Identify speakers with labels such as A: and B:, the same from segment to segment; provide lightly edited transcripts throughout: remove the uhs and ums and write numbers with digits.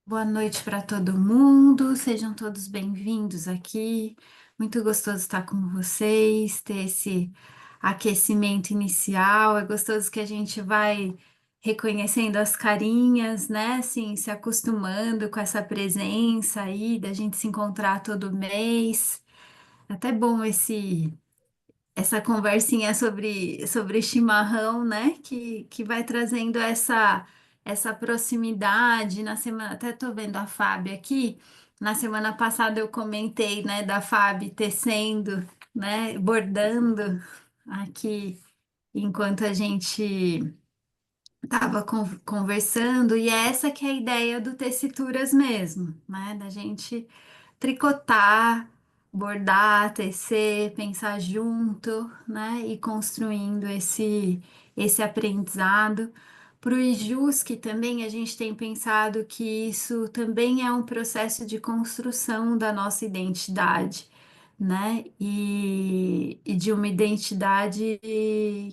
A: Boa noite para todo mundo, sejam todos bem-vindos aqui. Muito gostoso estar com vocês, ter esse aquecimento inicial. É gostoso que a gente vai reconhecendo as carinhas, né? Assim, se acostumando com essa presença aí, da gente se encontrar todo mês. Até bom essa conversinha sobre chimarrão, né? Que vai trazendo essa proximidade. Na semana, até tô vendo a Fábio aqui. Na semana passada eu comentei, né, da Fábio tecendo, né, bordando aqui enquanto a gente estava conversando, e é essa que é a ideia do Tecituras mesmo, né? Da gente tricotar, bordar, tecer, pensar junto, né? E construindo esse aprendizado. Para o Ijuski também a gente tem pensado que isso também é um processo de construção da nossa identidade, né? E de uma identidade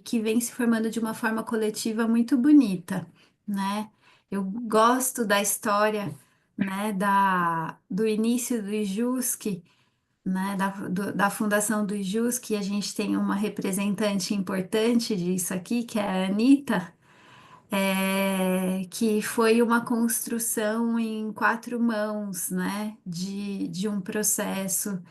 A: que vem se formando de uma forma coletiva muito bonita, né? Eu gosto da história, né, do início do IJUSC, né, da fundação do IJUSC. A gente tem uma representante importante disso aqui, que é a Anitta, que foi uma construção em quatro mãos, né, de um processo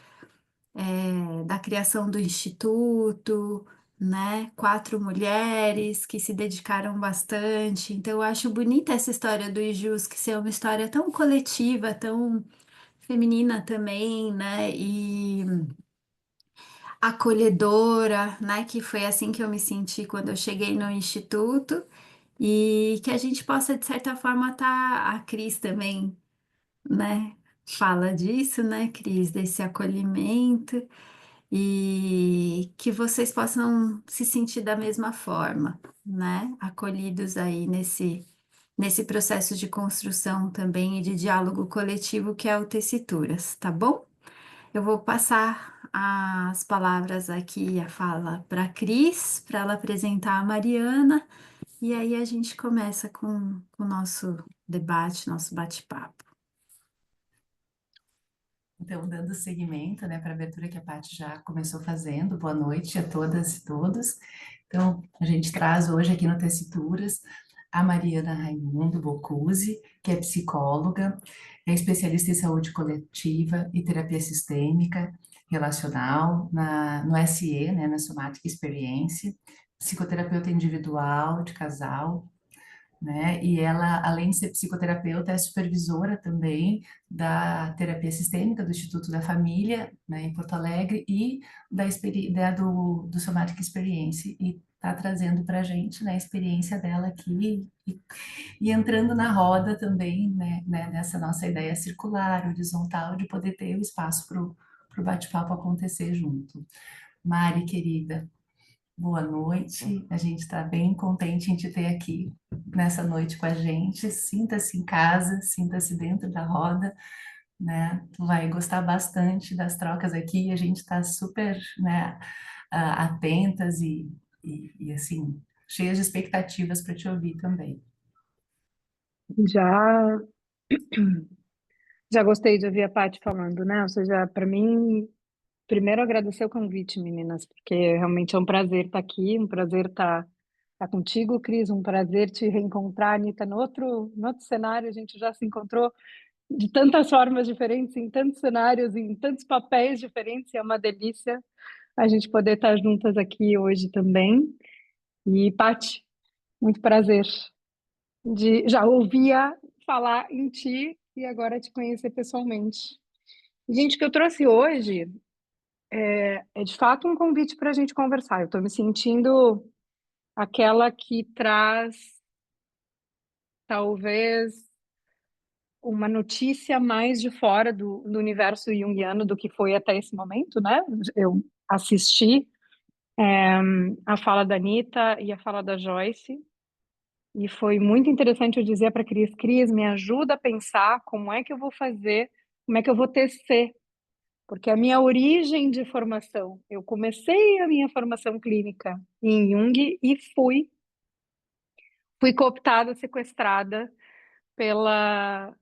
A: da criação do instituto, né? Quatro mulheres que se dedicaram bastante. Então, eu acho bonita essa história do Ijus, que ser uma história tão coletiva, tão feminina também, né? E acolhedora, né? Que foi assim que eu me senti quando eu cheguei no instituto. E que a gente possa, de certa forma, a Cris também, né? Fala disso, né, Cris? Desse acolhimento e que vocês possam se sentir da mesma forma, né? Acolhidos aí nesse processo de construção também e de diálogo coletivo que é o Tecituras, tá bom? Eu vou passar as palavras aqui, a fala para a Cris, para ela apresentar a Mariana, e aí a gente começa com o nosso debate, nosso bate-papo.
B: Então, dando seguimento, né, para a abertura que a Paty já começou fazendo, boa noite a todas e todos. Então, a gente traz hoje aqui no Tecituras a Mariana Raimundo Bocuse, que é psicóloga, é especialista em saúde coletiva e terapia sistêmica relacional no SE, né, na Somatic Experience, psicoterapeuta individual, de casal, né? E ela, além de ser psicoterapeuta, é supervisora também da terapia sistêmica do Instituto da Família, né, em Porto Alegre, e do Somatic Experience, e está trazendo para a gente, né, a experiência dela aqui e entrando na roda também, né, nessa nossa ideia circular, horizontal, de poder ter o espaço para o bate-papo acontecer junto. Mari, querida, boa noite. A gente está bem contente em te ter aqui nessa noite com a gente. Sinta-se em casa, sinta-se dentro da roda, né? Tu vai gostar bastante das trocas aqui. A gente está super, né, atentas e assim, cheias de expectativas para te ouvir também.
C: Já, já gostei de ouvir a Paty falando, né? Ou seja, para mim, primeiro agradecer o convite, meninas, porque realmente é um prazer estar aqui, um prazer estar contigo, Cris, um prazer te reencontrar, Anitta, no outro cenário, a gente já se encontrou de tantas formas diferentes, em tantos cenários, em tantos papéis diferentes, e é uma delícia a gente poder estar juntas aqui hoje também. E, Paty, muito prazer. Já ouvia falar em ti e agora te conhecer pessoalmente. Gente, o que eu trouxe hoje é de fato um convite para a gente conversar. Eu estou me sentindo aquela que traz talvez uma notícia mais de fora do universo junguiano do que foi até esse momento, né? Eu assisti a fala da Anitta e a fala da Joyce. E foi muito interessante eu dizer para a Cris, Cris, me ajuda a pensar como é que eu vou fazer, como é que eu vou tecer, porque a minha origem de formação, eu comecei a minha formação clínica em Jung e fui cooptada, sequestrada pela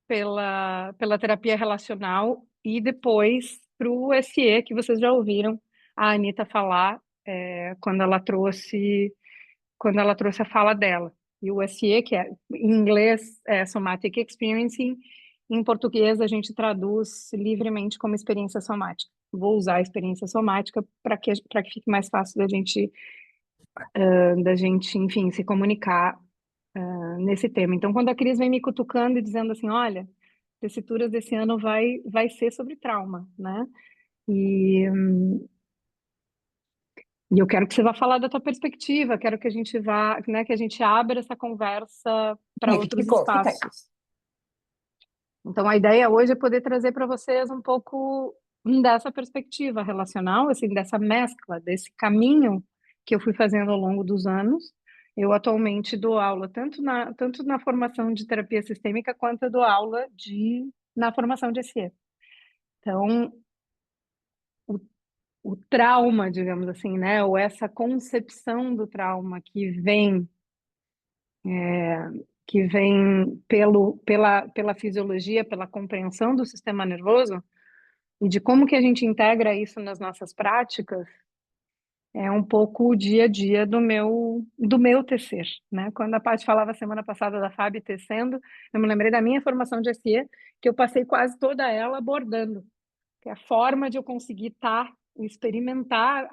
C: pela terapia relacional e depois para o SE, que vocês já ouviram a Anita falar quando ela trouxe a fala dela. E o SE, que em inglês é Somatic Experiencing, em português a gente traduz livremente como experiência somática. Vou usar a experiência somática para que fique mais fácil da gente, enfim, se comunicar nesse tema. Então, quando a Cris vem me cutucando e dizendo assim, olha, tessituras desse ano vai ser sobre trauma, né? E, e eu quero que você vá falar da tua perspectiva, quero que a gente vá, né, que a gente abra essa conversa para outros
B: Fica aí.
C: espaços. Então, a ideia hoje é poder trazer para vocês um pouco dessa perspectiva relacional, assim, dessa mescla, desse caminho que eu fui fazendo ao longo dos anos. Eu atualmente dou aula tanto na formação de terapia sistêmica quanto eu dou aula na formação de SE. Então, o, o trauma, digamos assim, né, ou essa concepção do trauma que vem pela fisiologia, pela compreensão do sistema nervoso, e de como que a gente integra isso nas nossas práticas, é um pouco o dia a dia do meu tecer, né? Quando a Paty falava semana passada da Fábio tecendo, eu me lembrei da minha formação de SE, que eu passei quase toda ela bordando, que é a forma de eu conseguir experimentar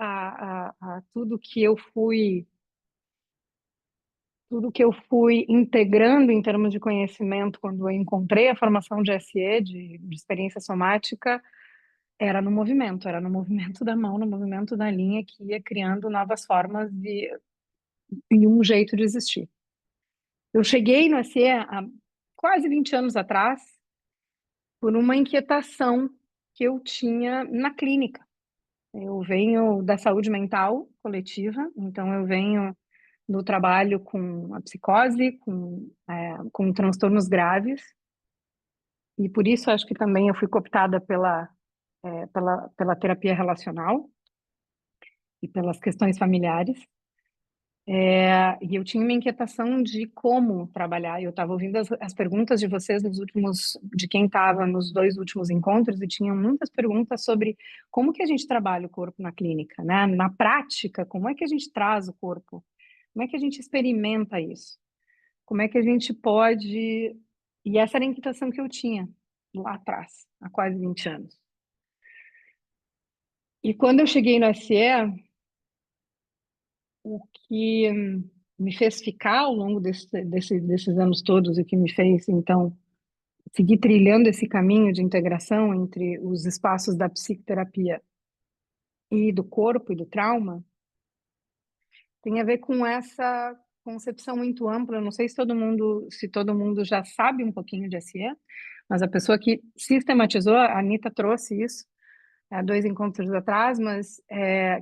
C: tudo que eu fui integrando em termos de conhecimento quando eu encontrei a formação de SE, de experiência somática, era no movimento da mão, no movimento da linha que ia criando novas formas e um jeito de existir. Eu cheguei no SE há quase 20 anos atrás por uma inquietação que eu tinha na clínica. Eu venho da saúde mental coletiva, então eu venho do trabalho com a psicose, com transtornos graves, e por isso acho que também eu fui cooptada pela terapia relacional e pelas questões familiares. E eu tinha uma inquietação de como trabalhar. Eu estava ouvindo as perguntas de vocês de quem estava nos 2 últimos encontros, e tinha muitas perguntas sobre como que a gente trabalha o corpo na clínica, né? Na prática, como é que a gente traz o corpo? Como é que a gente experimenta isso? Como é que a gente pode... E essa era a inquietação que eu tinha lá atrás, há quase 20 anos. E quando eu cheguei no SE, o que me fez ficar ao longo desses anos todos e que me fez, então, seguir trilhando esse caminho de integração entre os espaços da psicoterapia e do corpo e do trauma, tem a ver com essa concepção muito ampla. Eu não sei se todo mundo já sabe um pouquinho de SE, mas a pessoa que sistematizou, a Anita trouxe isso há 2 encontros atrás, mas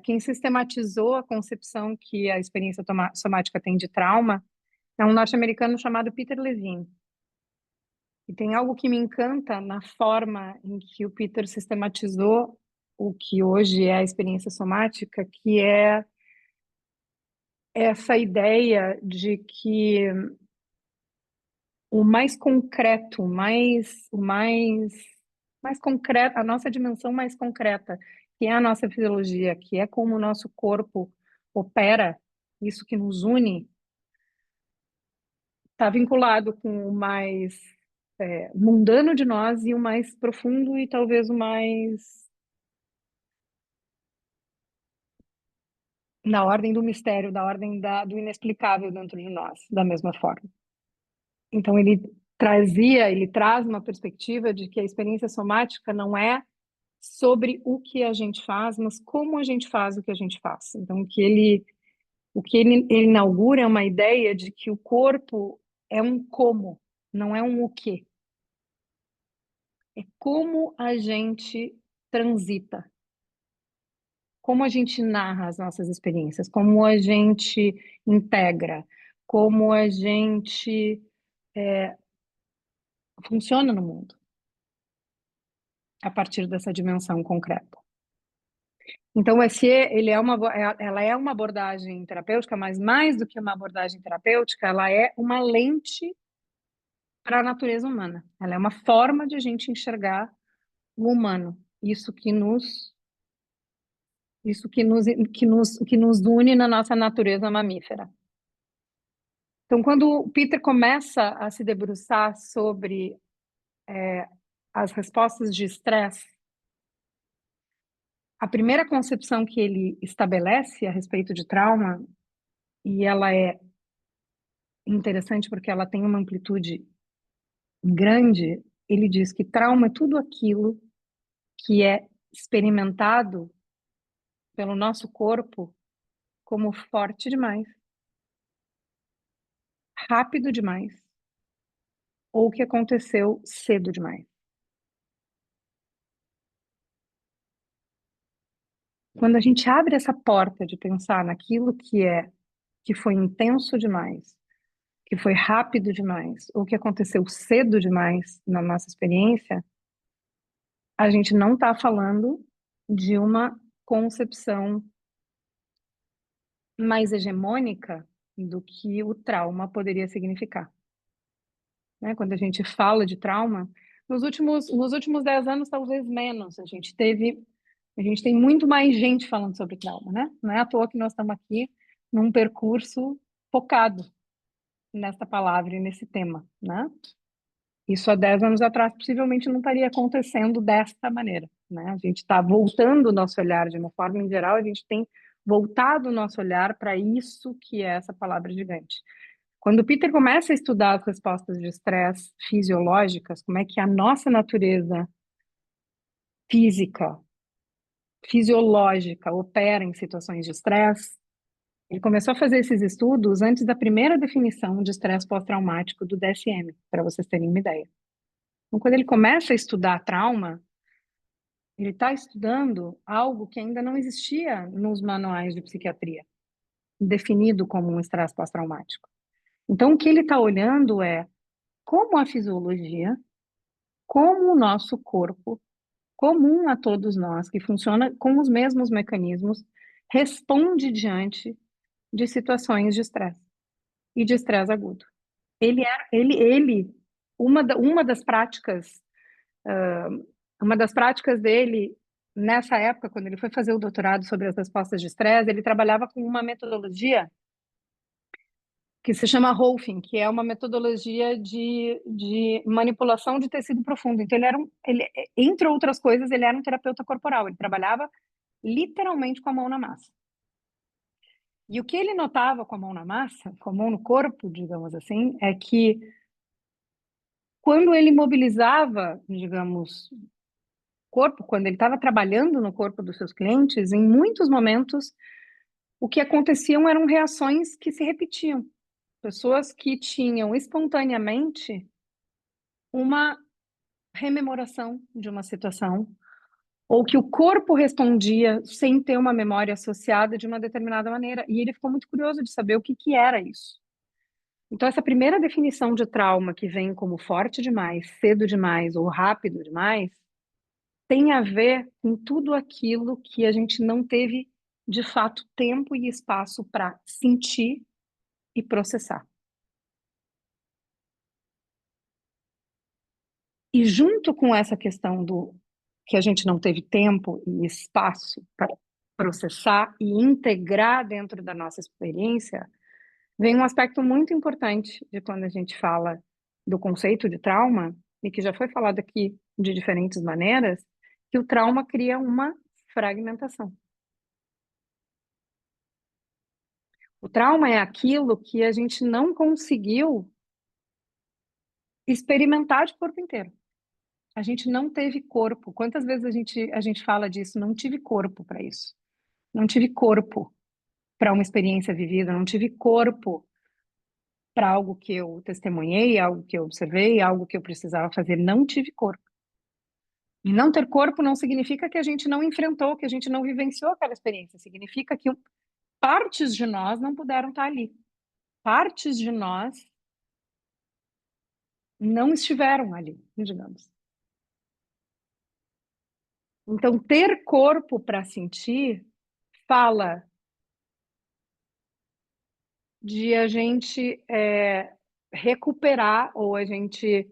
C: quem sistematizou a concepção que a experiência somática tem de trauma é um norte-americano chamado Peter Levine. E tem algo que me encanta na forma em que o Peter sistematizou o que hoje é a experiência somática, que é essa ideia de que o mais concreto, o mais concreto, a nossa dimensão mais concreta, que é a nossa fisiologia, que é como o nosso corpo opera, isso que nos une, está vinculado com o mais mundano de nós e o mais profundo e talvez o mais na ordem do mistério, da ordem do inexplicável dentro de nós, da mesma forma. Então ele traz uma perspectiva de que a experiência somática não é sobre o que a gente faz, mas como a gente faz o que a gente faz. Então o que ele inaugura é uma ideia de que o corpo é um como, não é um o quê. É como a gente transita, como a gente narra as nossas experiências, como a gente integra, como a gente funciona no mundo a partir dessa dimensão concreta. Então, ela é uma abordagem terapêutica, mas mais do que uma abordagem terapêutica, ela é uma lente para a natureza humana. Ela é uma forma de a gente enxergar o humano. Isso que nos une na nossa natureza mamífera. Então, quando o Peter começa a se debruçar sobre as respostas de estresse, a primeira concepção que ele estabelece a respeito de trauma, e ela é interessante porque ela tem uma amplitude grande, ele diz que trauma é tudo aquilo que é experimentado pelo nosso corpo como forte demais, rápido demais, ou que aconteceu cedo demais. Quando a gente abre essa porta de pensar naquilo que foi intenso demais, que foi rápido demais, ou que aconteceu cedo demais na nossa experiência, a gente não está falando de uma concepção mais hegemônica do que o trauma poderia significar. Né? Quando a gente fala de trauma, nos últimos 10 anos, talvez menos, a gente tem muito mais gente falando sobre trauma, né? Não é à toa que nós estamos aqui num percurso focado nessa palavra e nesse tema, né? Isso há 10 anos atrás possivelmente não estaria acontecendo desta maneira, né? A gente está voltando o nosso olhar de uma forma em geral, a gente tem voltado o nosso olhar para isso que é essa palavra gigante. Quando o Peter começa a estudar as respostas de estresse fisiológicas, como é que a nossa natureza física, fisiológica opera em situações de estresse, ele começou a fazer esses estudos antes da primeira definição de estresse pós-traumático do DSM, para vocês terem uma ideia. Então, quando ele começa a estudar trauma, ele está estudando algo que ainda não existia nos manuais de psiquiatria, definido como um estresse pós-traumático. Então, o que ele está olhando é como a fisiologia, como o nosso corpo, comum a todos nós, que funciona com os mesmos mecanismos, responde diante de situações de estresse e de estresse agudo. Uma das práticas, uma das práticas dele nessa época, quando ele foi fazer o doutorado sobre as respostas de estresse, ele trabalhava com uma metodologia que se chama Rolfing, que é uma metodologia de manipulação de tecido profundo. Então, entre outras coisas, ele era um terapeuta corporal. Ele trabalhava literalmente com a mão na massa. E o que ele notava com a mão na massa, com a mão no corpo, digamos assim, é que quando ele mobilizava, digamos, corpo, quando ele estava trabalhando no corpo dos seus clientes, em muitos momentos, o que aconteciam eram reações que se repetiam. Pessoas que tinham espontaneamente uma rememoração de uma situação, ou que o corpo respondia sem ter uma memória associada de uma determinada maneira. E ele ficou muito curioso de saber o que era isso. Então, essa primeira definição de trauma, que vem como forte demais, cedo demais ou rápido demais, tem a ver com tudo aquilo que a gente não teve, de fato, tempo e espaço para sentir e processar. E junto com essa questão do que a gente não teve tempo e espaço para processar e integrar dentro da nossa experiência, vem um aspecto muito importante de quando a gente fala do conceito de trauma, e que já foi falado aqui de diferentes maneiras, que o trauma cria uma fragmentação. O trauma é aquilo que a gente não conseguiu experimentar de corpo inteiro. A gente não teve corpo. Quantas vezes a gente fala disso? Não tive corpo para isso. Não tive corpo para uma experiência vivida. Não tive corpo para algo que eu testemunhei, algo que eu observei, algo que eu precisava fazer. Não tive corpo. E não ter corpo não significa que a gente não enfrentou, que a gente não vivenciou aquela experiência. Significa que partes de nós não puderam estar ali. Partes de nós não estiveram ali, digamos. Então, ter corpo para sentir fala de a gente recuperar ou a gente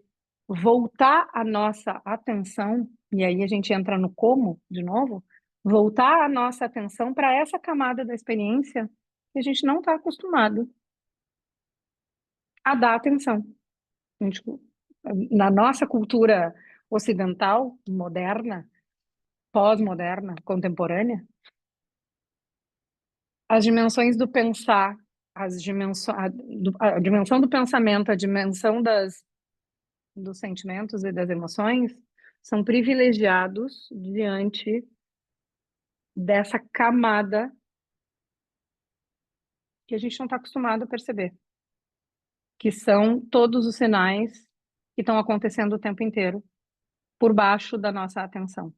C: voltar a nossa atenção, e aí a gente entra no como, de novo, voltar a nossa atenção para essa camada da experiência que a gente não está acostumado a dar atenção. A gente, na nossa cultura ocidental, moderna, pós-moderna, contemporânea, as dimensões do pensar, a dimensão do pensamento, a dimensão dos sentimentos e das emoções são privilegiados diante dessa camada que a gente não está acostumado a perceber, que são todos os sinais que estão acontecendo o tempo inteiro por baixo da nossa atenção.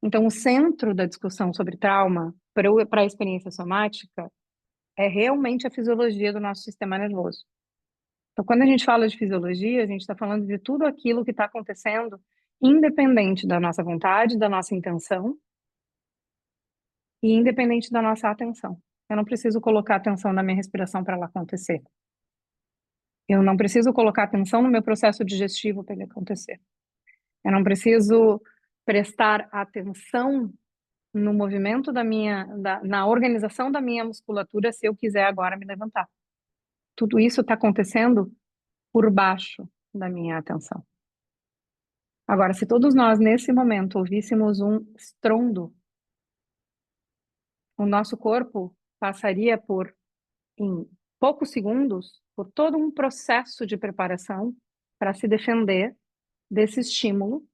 C: Então, o centro da discussão sobre trauma para a experiência somática é realmente a fisiologia do nosso sistema nervoso. Então, quando a gente fala de fisiologia, a gente está falando de tudo aquilo que está acontecendo independente da nossa vontade, da nossa intenção e independente da nossa atenção. Eu não preciso colocar atenção na minha respiração para ela acontecer. Eu não preciso colocar atenção no meu processo digestivo para ele acontecer. Eu não preciso prestar atenção no movimento na organização da minha musculatura se eu quiser agora me levantar. Tudo isso está acontecendo por baixo da minha atenção. Agora, se todos nós, nesse momento, ouvíssemos um estrondo, o nosso corpo passaria em poucos segundos, por todo um processo de preparação para se defender desse estímulo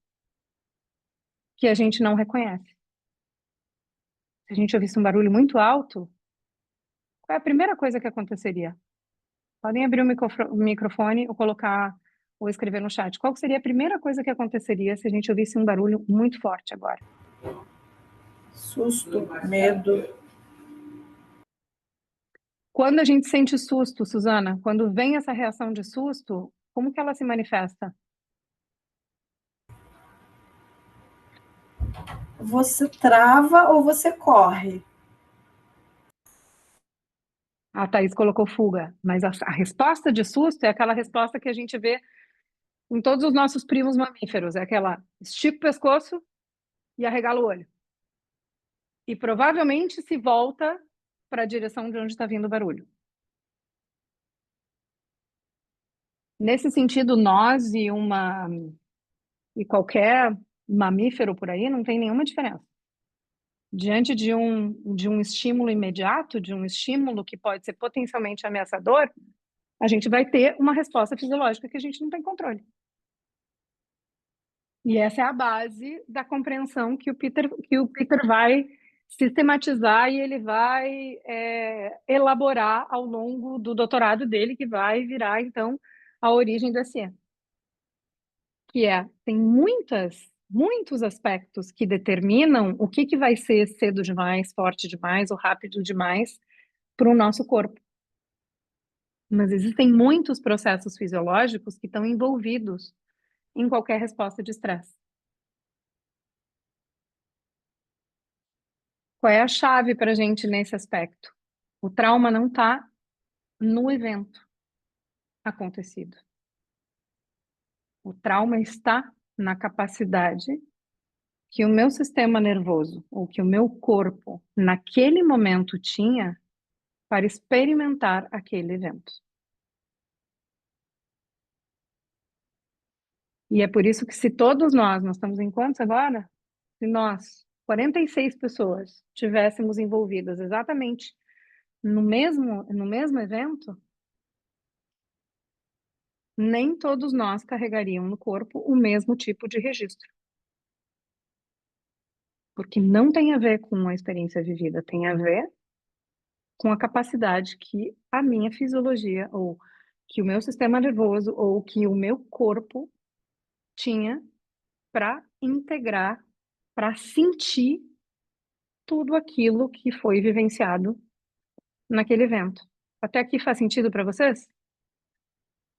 C: que a gente não reconhece. Se a gente ouvisse um barulho muito alto, qual é a primeira coisa que aconteceria? Podem abrir o microfone ou colocar ou escrever no chat. Qual seria a primeira coisa que aconteceria se a gente ouvisse um barulho muito forte agora?
D: Susto, medo.
C: Quando a gente sente susto, Suzana, quando vem essa reação de susto, como que ela se manifesta?
D: Você trava ou você corre?
C: A Thaís colocou fuga, mas a resposta de susto é aquela resposta que a gente vê em todos os nossos primos mamíferos, é aquela estica o pescoço e arregala o olho. E provavelmente se volta para a direção de onde está vindo o barulho. Nesse sentido, nós e qualquer mamífero por aí não tem nenhuma diferença. Diante de um estímulo imediato, de um estímulo que pode ser potencialmente ameaçador, a gente vai ter uma resposta fisiológica que a gente não tem controle. E essa é a base da compreensão que o Peter vai sistematizar e ele vai elaborar ao longo do doutorado dele, que vai virar, então, a origem da ciência. Tem muitos aspectos que determinam o que vai ser cedo demais, forte demais ou rápido demais para o nosso corpo. Mas existem muitos processos fisiológicos que estão envolvidos em qualquer resposta de estresse. Qual é a chave para a gente nesse aspecto? O trauma não está no evento acontecido. O trauma está na capacidade que o meu sistema nervoso ou que o meu corpo, naquele momento, tinha para experimentar aquele evento. E é por isso que se todos nós estamos em quantos agora? Se nós, 46 pessoas, tivéssemos envolvidas exatamente no mesmo evento, nem todos nós carregariam no corpo o mesmo tipo de registro. Porque não tem a ver com a experiência vivida, tem a ver com a capacidade que a minha fisiologia, ou que o meu sistema nervoso, ou que o meu corpo tinha para integrar, para sentir tudo aquilo que foi vivenciado naquele evento. Até aqui faz sentido para vocês?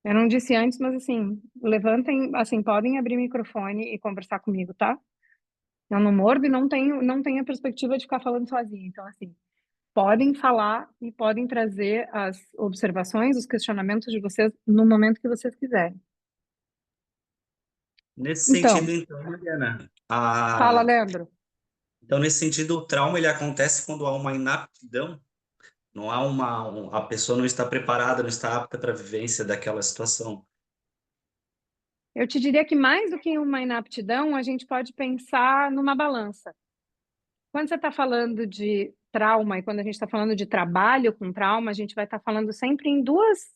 C: Eu não disse antes, mas assim, levantem, assim, podem abrir o microfone e conversar comigo, tá? Eu não mordo e não tenho a perspectiva de ficar falando sozinha. Então, assim, podem falar e podem trazer as observações, os questionamentos de vocês no momento que vocês quiserem.
E: Nesse
C: Então,
E: sentido, então, Mariana,
C: fala, Leandro.
E: então, nesse sentido, o trauma ele acontece quando há uma inaptidão, não há a pessoa não está preparada, não está apta para a vivência daquela situação.
C: Eu te diria que mais do que uma inaptidão, a gente pode pensar numa balança. Quando você está falando de trauma e quando a gente está falando de trabalho com trauma, a gente vai estar falando sempre em dois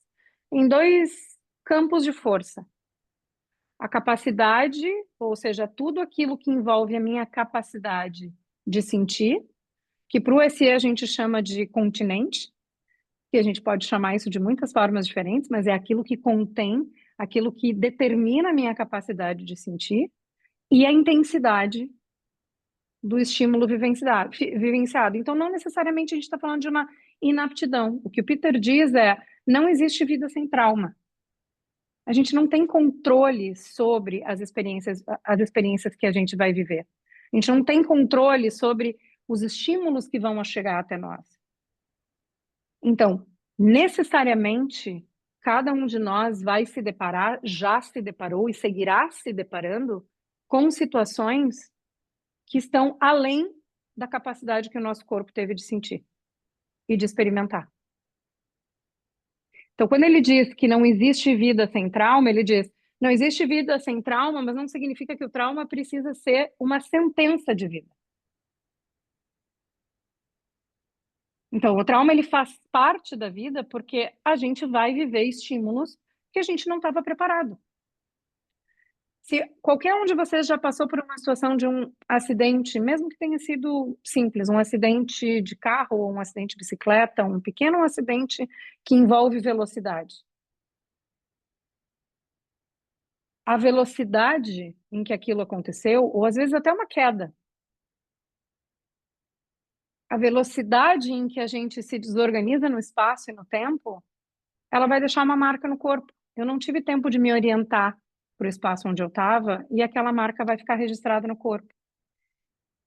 C: campos de força. A capacidade, ou seja, tudo aquilo que envolve a minha capacidade de sentir, que para o ESE a gente chama de continente, que a gente pode chamar isso de muitas formas diferentes, mas é aquilo que contém, aquilo que determina a minha capacidade de sentir, e a intensidade do estímulo vivenciado. Então, não necessariamente a gente está falando de uma inaptidão. O que o Peter diz é, não existe vida sem trauma. A gente não tem controle sobre as experiências que a gente vai viver. A gente não tem controle sobre os estímulos que vão chegar até nós. Então, necessariamente, cada um de nós vai se deparar, já se deparou e seguirá se deparando com situações que estão além da capacidade que o nosso corpo teve de sentir e de experimentar. Então, quando ele diz que não existe vida sem trauma, ele diz, não existe vida sem trauma, mas não significa que o trauma precisa ser uma sentença de vida. Então, o trauma ele faz parte da vida porque a gente vai viver estímulos que a gente não estava preparado. Se qualquer um de vocês já passou por uma situação de um acidente, mesmo que tenha sido simples, um acidente de carro ou um acidente de bicicleta, um pequeno acidente que envolve velocidade. A velocidade em que aquilo aconteceu, ou às vezes até uma queda, a velocidade em que a gente se desorganiza no espaço e no tempo, ela vai deixar uma marca no corpo. Eu não tive tempo de me orientar para o espaço onde eu estava e aquela marca vai ficar registrada no corpo.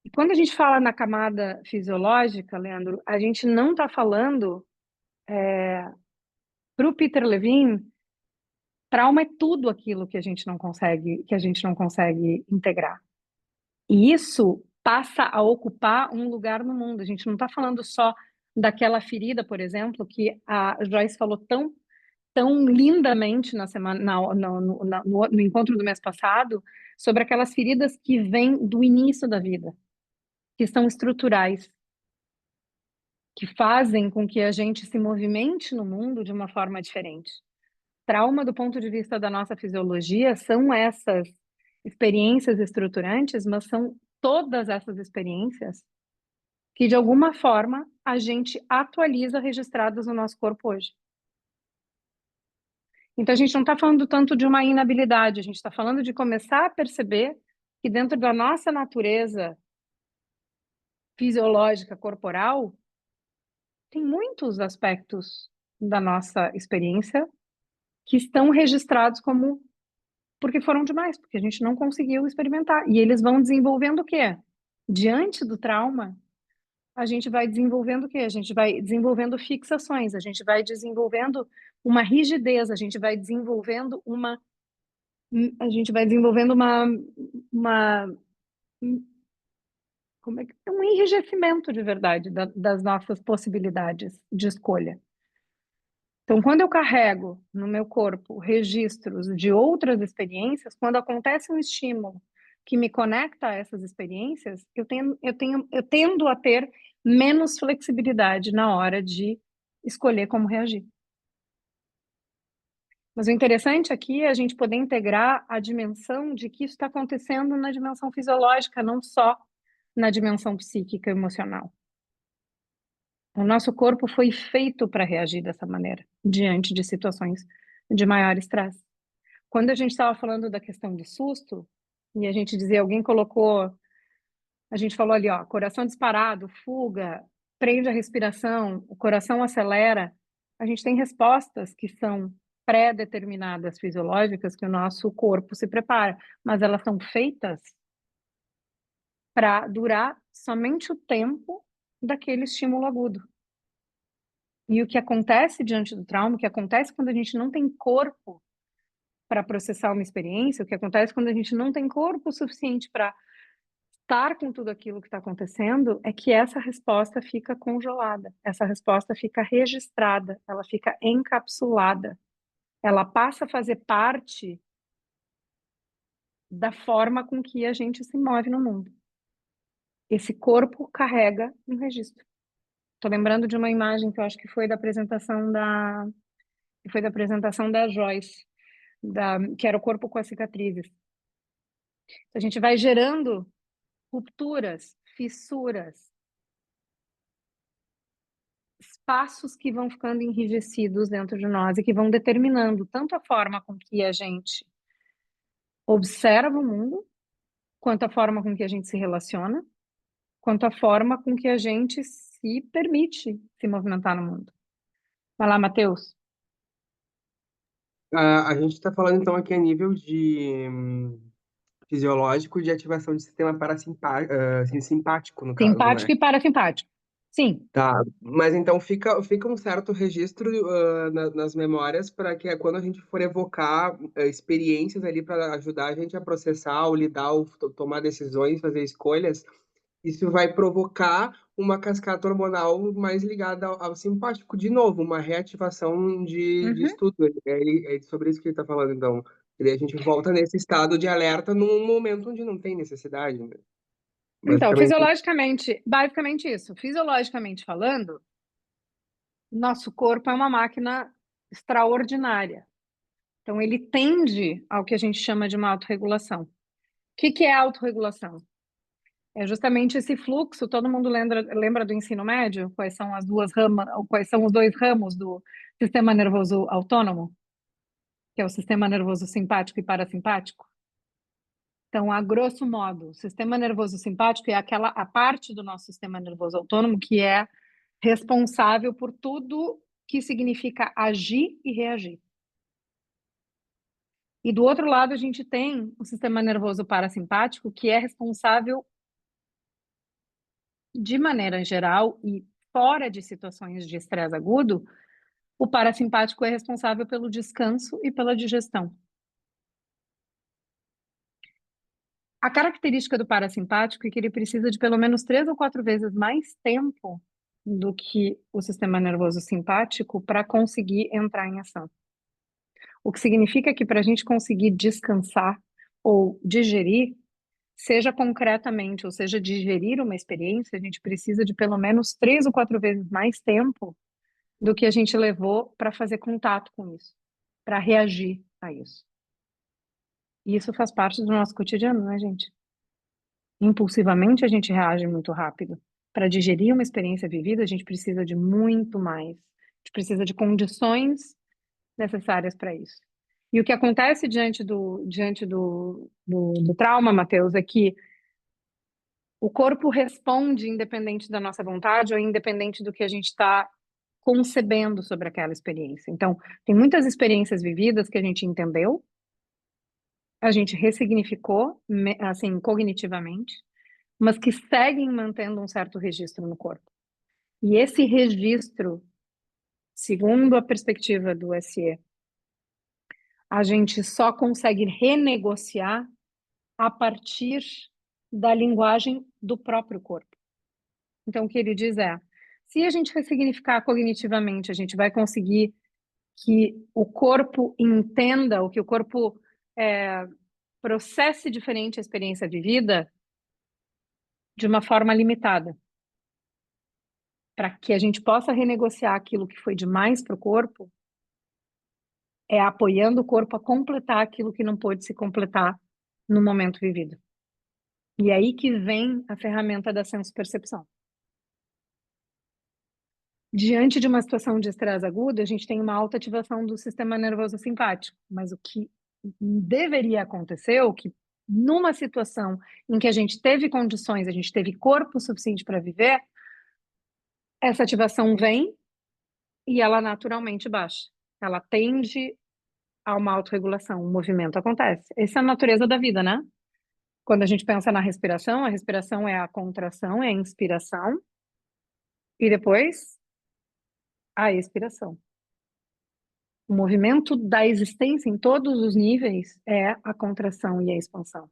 C: E quando a gente fala na camada fisiológica, Leandro, a gente não está falando, para o Peter Levine, trauma é tudo aquilo que a gente não consegue integrar. E isso passa a ocupar um lugar no mundo. A gente não está falando só daquela ferida, por exemplo, que a Joyce falou tão lindamente na semana, no encontro do mês passado, sobre aquelas feridas que vêm do início da vida, que são estruturais, que fazem com que a gente se movimente no mundo de uma forma diferente. Trauma, do ponto de vista da nossa fisiologia, são essas experiências estruturantes, mas são todas essas experiências que, de alguma forma, a gente atualiza registradas no nosso corpo hoje. Então, a gente não está falando tanto de uma inabilidade, a gente está falando de começar a perceber que dentro da nossa natureza fisiológica, corporal, tem muitos aspectos da nossa experiência que estão registrados como porque foram demais, porque a gente não conseguiu experimentar. E eles vão desenvolvendo o quê? Diante do trauma, a gente vai desenvolvendo o quê? A gente vai desenvolvendo fixações, a gente vai desenvolvendo uma rigidez, a gente vai desenvolvendo uma como é que um enrijecimento de verdade das nossas possibilidades de escolha. Então, quando eu carrego no meu corpo registros de outras experiências, quando acontece um estímulo que me conecta a essas experiências, eu tendo a ter menos flexibilidade na hora de escolher como reagir. Mas o interessante aqui é a gente poder integrar a dimensão de que isso está acontecendo na dimensão fisiológica, não só na dimensão psíquica e emocional. O nosso corpo foi feito para reagir dessa maneira, diante de situações de maior estresse. Quando a gente estava falando da questão de susto, e a gente dizia, a gente falou ali, ó, coração disparado, fuga, prende a respiração, o coração acelera, a gente tem respostas que são pré-determinadas fisiológicas que o nosso corpo se prepara, mas elas são feitas para durar somente o tempo daquele estímulo agudo. E o que acontece diante do trauma, o que acontece quando a gente não tem corpo para processar uma experiência, o que acontece quando a gente não tem corpo suficiente para estar com tudo aquilo que está acontecendo, é que essa resposta fica congelada, essa resposta fica registrada, ela fica encapsulada, ela passa a fazer parte da forma com que a gente se move no mundo. Esse corpo carrega um registro. Estou lembrando de uma imagem que eu acho que foi da apresentação da Joyce, que era o corpo com as cicatrizes. A gente vai gerando rupturas, fissuras, espaços que vão ficando enrijecidos dentro de nós e que vão determinando tanto a forma com que a gente observa o mundo, quanto a forma com que a gente se relaciona, quanto a forma com que a gente se permite se movimentar no mundo. Vai lá, Matheus.
F: A gente está falando, então, aqui a nível de fisiológico de ativação de sistema simpático, no caso, né?
C: Simpático e parasimpático. Sim.
F: Tá, mas então fica um certo registro nas memórias para que quando a gente for evocar experiências ali para ajudar a gente a processar, ou lidar, ou tomar decisões, fazer escolhas, isso vai provocar uma cascata hormonal mais ligada ao simpático. De novo, uma reativação de estudo. É sobre isso que ele está falando, então. E daí a gente volta nesse estado de alerta num momento onde não tem necessidade, né?
C: Então,
F: Basicamente.
C: basicamente isso. Fisiologicamente falando, nosso corpo é uma máquina extraordinária. Então, ele tende ao que a gente chama de uma autorregulação. O que é autorregulação? É justamente esse fluxo. Todo mundo lembra do ensino médio? Quais são quais são os dois ramos do sistema nervoso autônomo? Que é o sistema nervoso simpático e parasimpático. Então, a grosso modo, o sistema nervoso simpático é a parte do nosso sistema nervoso autônomo que é responsável por tudo que significa agir e reagir. E do outro lado, a gente tem o sistema nervoso parasimpático, que é responsável, de maneira geral e fora de situações de estresse agudo, o parasimpático é responsável pelo descanso e pela digestão. A característica do parasimpático é que ele precisa de pelo menos 3 ou 4 vezes mais tempo do que o sistema nervoso simpático para conseguir entrar em ação. O que significa que para a gente conseguir descansar ou digerir, seja concretamente, ou seja, digerir uma experiência, a gente precisa de pelo menos 3 ou 4 vezes mais tempo do que a gente levou para fazer contato com isso, para reagir a isso. E isso faz parte do nosso cotidiano, né, gente? Impulsivamente a gente reage muito rápido. Para digerir uma experiência vivida, a gente precisa de muito mais. A gente precisa de condições necessárias para isso. E o que acontece diante do trauma, Matheus, é que o corpo responde independente da nossa vontade ou independente do que a gente está concebendo sobre aquela experiência. Então, tem muitas experiências vividas que a gente entendeu, a gente ressignificou, assim, cognitivamente, mas que seguem mantendo um certo registro no corpo. E esse registro, segundo a perspectiva do SE, a gente só consegue renegociar a partir da linguagem do próprio corpo. Então, o que ele diz é, se a gente ressignificar cognitivamente, a gente vai conseguir que o corpo entenda, ou que o corpo processe diferente a experiência vivida de uma forma limitada, para que a gente possa renegociar aquilo que foi demais para o corpo, é apoiando o corpo a completar aquilo que não pôde se completar no momento vivido. E é aí que vem a ferramenta da senso-percepção. Diante de uma situação de estresse agudo, a gente tem uma alta ativação do sistema nervoso simpático, mas o que deveria acontecer, o que numa situação em que a gente teve condições, a gente teve corpo suficiente para viver, essa ativação vem e ela naturalmente baixa. Ela tende a uma autorregulação, um movimento acontece. Essa é a natureza da vida, né? Quando a gente pensa na respiração, a respiração é a contração, é a inspiração, e depois a expiração. O movimento da existência em todos os níveis é a contração e a expansão.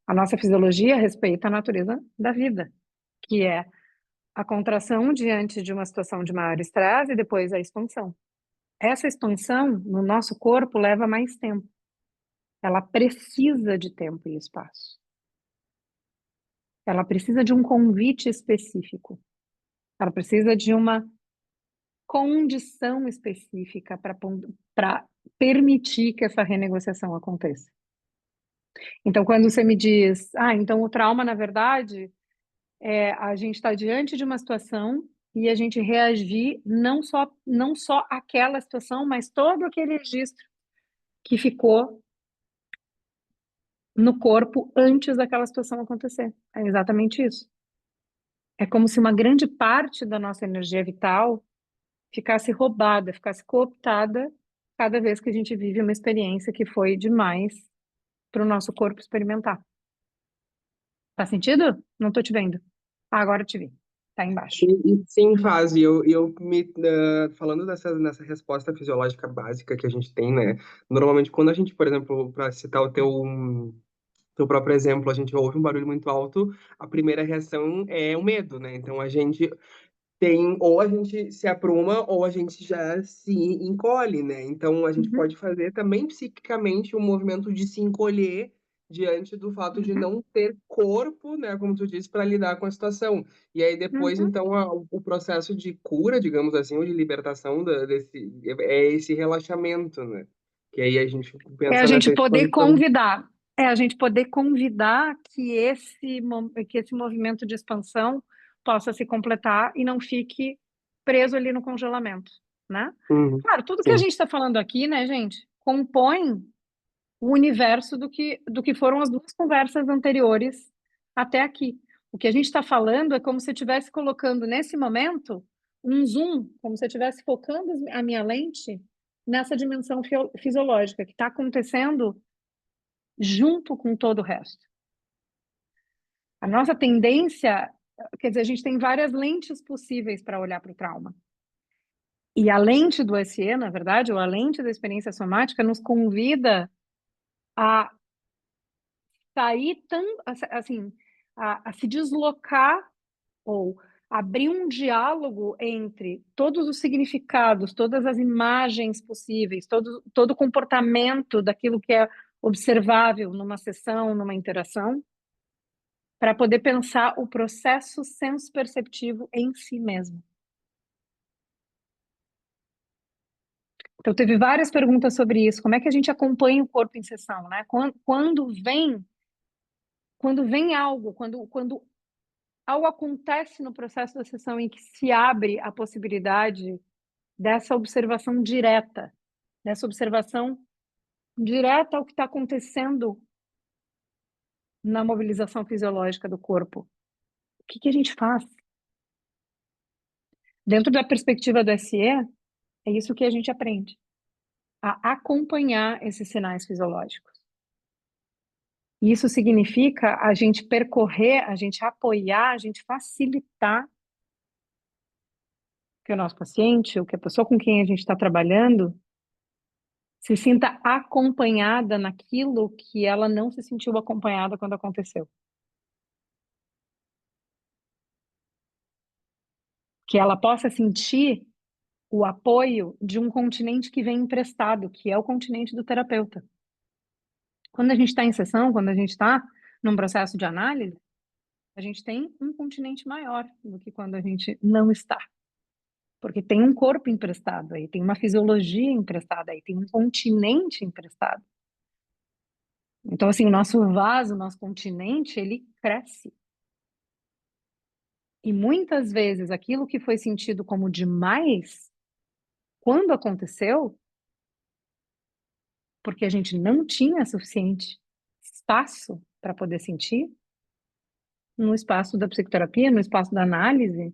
C: A nossa fisiologia respeita a natureza da vida, que é a contração diante de uma situação de maior estresse e depois a expansão. Essa expansão no nosso corpo leva mais tempo. Ela precisa de tempo e espaço. Ela precisa de um convite específico. Ela precisa de uma condição específica para permitir que essa renegociação aconteça. Então, quando você me diz, então o trauma, na verdade, a gente está diante de uma situação e a gente reagir não só aquela situação, mas todo aquele registro que ficou no corpo antes daquela situação acontecer. É exatamente isso. É como se uma grande parte da nossa energia vital ficasse roubada, ficasse cooptada cada vez que a gente vive uma experiência que foi demais para o nosso corpo experimentar. Faz sentido? Não estou te vendo. Agora eu te vi. Tá embaixo.
F: Sim, faz. Falando nessa resposta fisiológica básica que a gente tem, né? Normalmente, quando a gente, por exemplo, para citar o teu próprio exemplo, a gente ouve um barulho muito alto, a primeira reação é o medo, né? Então a gente ou a gente se apruma ou a gente já se encolhe, né? Então a gente pode fazer também psiquicamente um movimento de se encolher diante do fato de não ter corpo, né, como tu disse, para lidar com a situação. E aí depois, então, o processo de cura, digamos assim, ou de libertação é esse relaxamento, né? Que aí a gente
C: É a
F: pensa
C: gente
F: nessa
C: poder
F: expansão.
C: convidar. É a gente poder convidar que esse movimento de expansão possa se completar e não fique preso ali no congelamento, né?
F: Uhum,
C: Claro, tudo que a
F: sim.
C: gente está falando aqui, né, gente, compõe o universo do que foram as duas conversas anteriores até aqui. O que a gente está falando é como se eu estivesse colocando nesse momento um zoom, como se eu estivesse focando a minha lente nessa dimensão fisiológica que está acontecendo junto com todo o resto. A nossa tendência, quer dizer, a gente tem várias lentes possíveis para olhar para o trauma. E a lente do SE, na verdade, ou a lente da experiência somática, nos convida a sair assim, a se deslocar ou abrir um diálogo entre todos os significados, todas as imagens possíveis, todo o comportamento daquilo que é observável numa sessão, numa interação, para poder pensar o processo senso-perceptivo em si mesmo. Então, teve várias perguntas sobre isso. Como é que a gente acompanha o corpo em sessão, né? Quando vem algo, quando algo acontece no processo da sessão em que se abre a possibilidade dessa observação direta ao que está acontecendo na mobilização fisiológica do corpo. O que a gente faz? Dentro da perspectiva do SE, é isso que a gente aprende. A acompanhar esses sinais fisiológicos. Isso significa a gente percorrer, a gente apoiar, a gente facilitar que o nosso paciente, ou que a pessoa com quem a gente está trabalhando, se sinta acompanhada naquilo que ela não se sentiu acompanhada quando aconteceu. Que ela possa sentir o apoio de um continente que vem emprestado, que é o continente do terapeuta. Quando a gente está em sessão, quando a gente está num processo de análise, a gente tem um continente maior do que quando a gente não está. Porque tem um corpo emprestado aí, tem uma fisiologia emprestada aí, tem um continente emprestado. Então, assim, o nosso vaso, o nosso continente, ele cresce. E muitas vezes aquilo que foi sentido como demais, quando aconteceu, porque a gente não tinha suficiente espaço para poder sentir, no espaço da psicoterapia, no espaço da análise,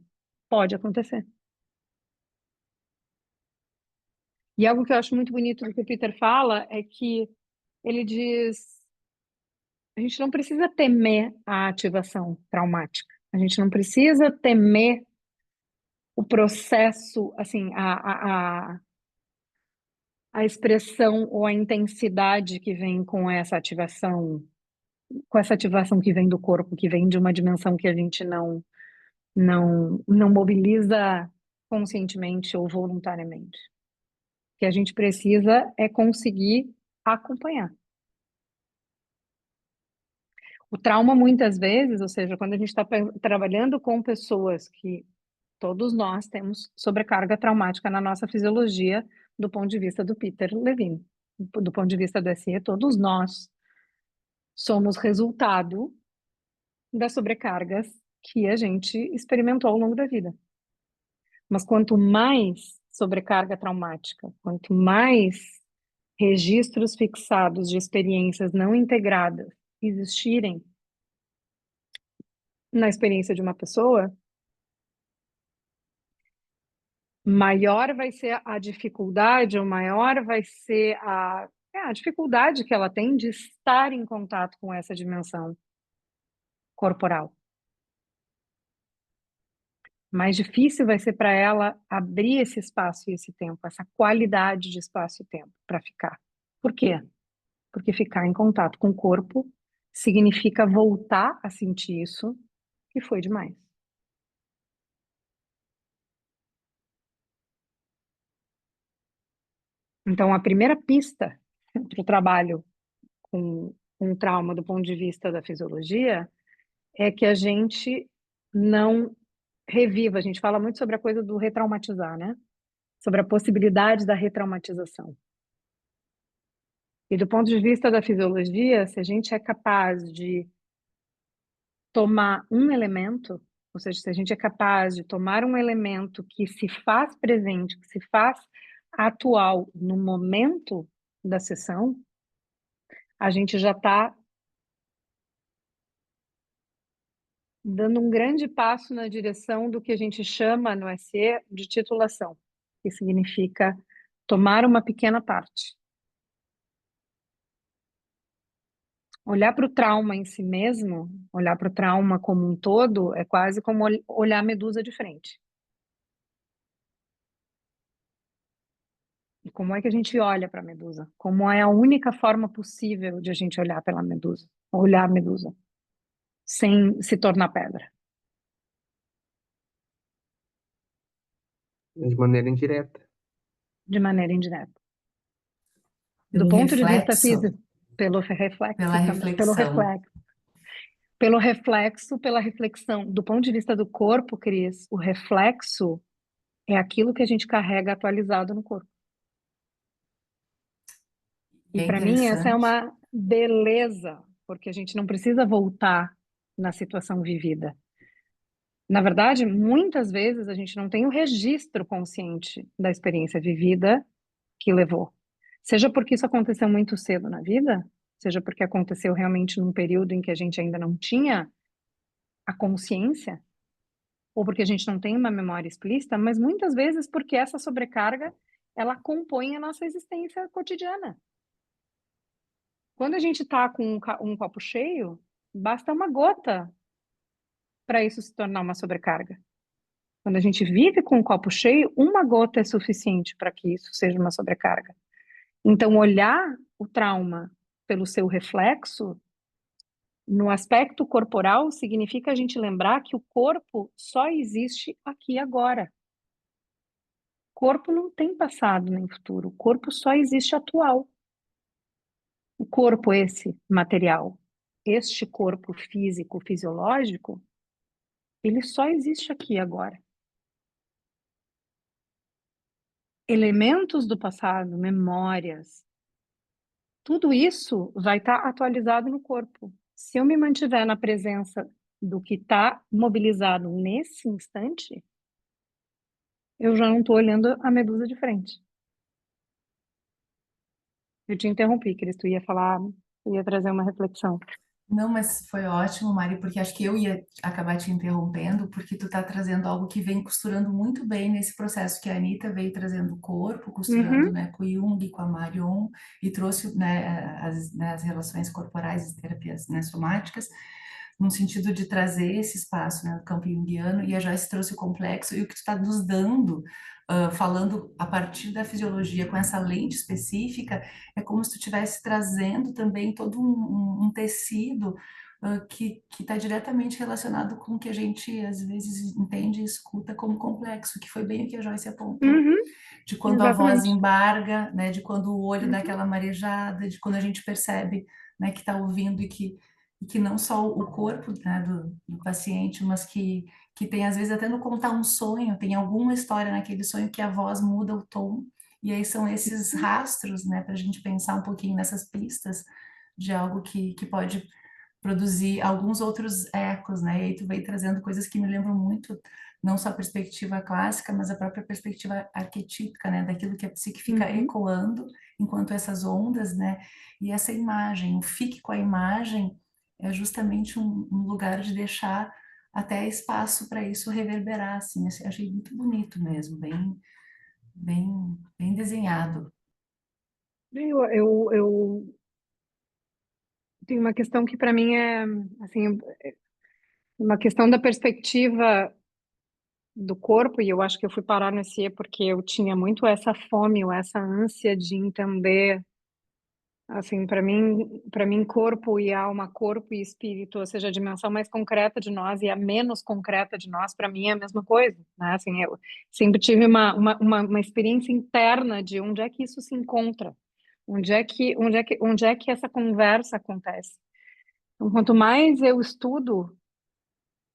C: pode acontecer. E algo que eu acho muito bonito do que o Peter fala é que ele diz: a gente não precisa temer a ativação traumática. A gente não precisa temer o processo, assim, a expressão ou a intensidade que vem com essa ativação que vem do corpo, que vem de uma dimensão que a gente não mobiliza conscientemente ou voluntariamente. O que a gente precisa é conseguir acompanhar. O trauma, muitas vezes, ou seja, quando a gente está trabalhando com pessoas que todos nós temos sobrecarga traumática na nossa fisiologia, do ponto de vista do Peter Levine, do ponto de vista do SE, todos nós somos resultado das sobrecargas que a gente experimentou ao longo da vida. Mas quanto mais sobrecarga traumática, quanto mais registros fixados de experiências não integradas existirem na experiência de uma pessoa, maior vai ser a dificuldade, ou maior vai ser a dificuldade que ela tem de estar em contato com essa dimensão corporal. Mais difícil vai ser para ela abrir esse espaço e esse tempo, essa qualidade de espaço e tempo para ficar. Por quê? Porque ficar em contato com o corpo significa voltar a sentir isso que foi demais. Então, a primeira pista para o trabalho com um trauma do ponto de vista da fisiologia é que a gente não reviva. A gente fala muito sobre a coisa do retraumatizar, né? Sobre a possibilidade da retraumatização. E do ponto de vista da fisiologia, se a gente é capaz de tomar um elemento, ou seja, se a gente é capaz de tomar um elemento que se faz presente, que se faz atual no momento da sessão, a gente já está dando um grande passo na direção do que a gente chama no SE de titulação, que significa tomar uma pequena parte. Olhar para o trauma em si mesmo, olhar para o trauma como um todo, é quase como olhar a medusa de frente. E como é que a gente olha para a medusa? Como é a única forma possível de a gente olhar pela medusa, olhar a medusa, sem se tornar pedra.
F: De maneira indireta.
C: De maneira indireta. Do
B: Pelo
C: ponto de vista
B: reflexo,
C: físico, pelo reflexo
B: pela
C: também, pelo
B: reflexão.
C: reflexo. Pelo reflexo, pela reflexão. Do ponto de vista do corpo, Cris, o reflexo é aquilo que a gente carrega atualizado no corpo. E
B: É
C: para mim essa é
B: interessante.
C: uma beleza, porque a gente não precisa voltar na situação vivida. Na verdade, muitas vezes a gente não tem o registro consciente da experiência vivida que levou. Seja porque isso aconteceu muito cedo na vida, seja porque aconteceu realmente num período em que a gente ainda não tinha a consciência, ou porque a gente não tem uma memória explícita, mas muitas vezes porque essa sobrecarga, ela compõe a nossa existência cotidiana. Quando a gente está com um copo cheio, basta uma gota para isso se tornar uma sobrecarga. Quando a gente vive com um copo cheio, uma gota é suficiente para que isso seja uma sobrecarga. Então, olhar o trauma pelo seu reflexo no aspecto corporal significa a gente lembrar que o corpo só existe aqui e agora. O corpo não tem passado nem futuro, o corpo só existe atual. O corpo, esse material, este corpo físico, fisiológico, ele só existe aqui e agora. Elementos do passado, memórias, tudo isso vai estar atualizado no corpo. Se eu me mantiver na presença do que está mobilizado nesse instante, eu já não estou olhando a medusa de frente. Eu te interrompi, Cris, tu ia falar, eu ia trazer uma reflexão.
B: Não, mas foi ótimo, Mari, porque acho que eu ia acabar te interrompendo, porque tu tá trazendo algo que vem costurando muito bem nesse processo que a Anitta veio trazendo o corpo, costurando,
C: Uhum.
B: né, com o Jung, com a Marion, e trouxe, né, as relações corporais, as terapias, né, somáticas. no sentido de trazer esse espaço, né, do campo junguiano, e a Joyce trouxe o complexo, e o que tu está nos dando, falando a partir da fisiologia com essa lente específica, é como se tu estivesse trazendo também todo um tecido que está diretamente relacionado com o que a gente às vezes entende e escuta como complexo, que foi bem o que a Joyce apontou,
C: Uhum,
B: de quando a voz
C: exatamente.
B: embarga, né, de quando o olho dá
C: Uhum.
B: aquela marejada, de quando a gente percebe, né, que está ouvindo e que não só o corpo, né, do paciente, mas que tem às vezes até no contar um sonho, tem alguma história naquele sonho que a voz muda o tom, e aí são esses rastros, né, para a gente pensar um pouquinho nessas pistas de algo que pode produzir alguns outros ecos, né? E aí tu veio trazendo coisas que me lembram muito, não só a perspectiva clássica, mas a própria perspectiva arquetípica, né? Daquilo que a psique fica
C: Uhum.
B: ecoando enquanto essas ondas, né? E essa imagem, o fique com a imagem é justamente um lugar de deixar até espaço para isso reverberar, assim. Achei muito bonito mesmo, bem desenhado.
C: Eu tenho uma questão que para mim é assim, uma questão da perspectiva do corpo, e eu acho que eu fui parar nesse E porque eu tinha muito essa fome ou essa ânsia de entender, assim, para mim corpo e alma, corpo e espírito, ou seja, a dimensão mais concreta de nós e a menos concreta de nós, para mim é a mesma coisa, né? Assim, eu sempre tive uma experiência interna de onde é que isso se encontra, onde é que essa conversa acontece. Então, quanto mais eu estudo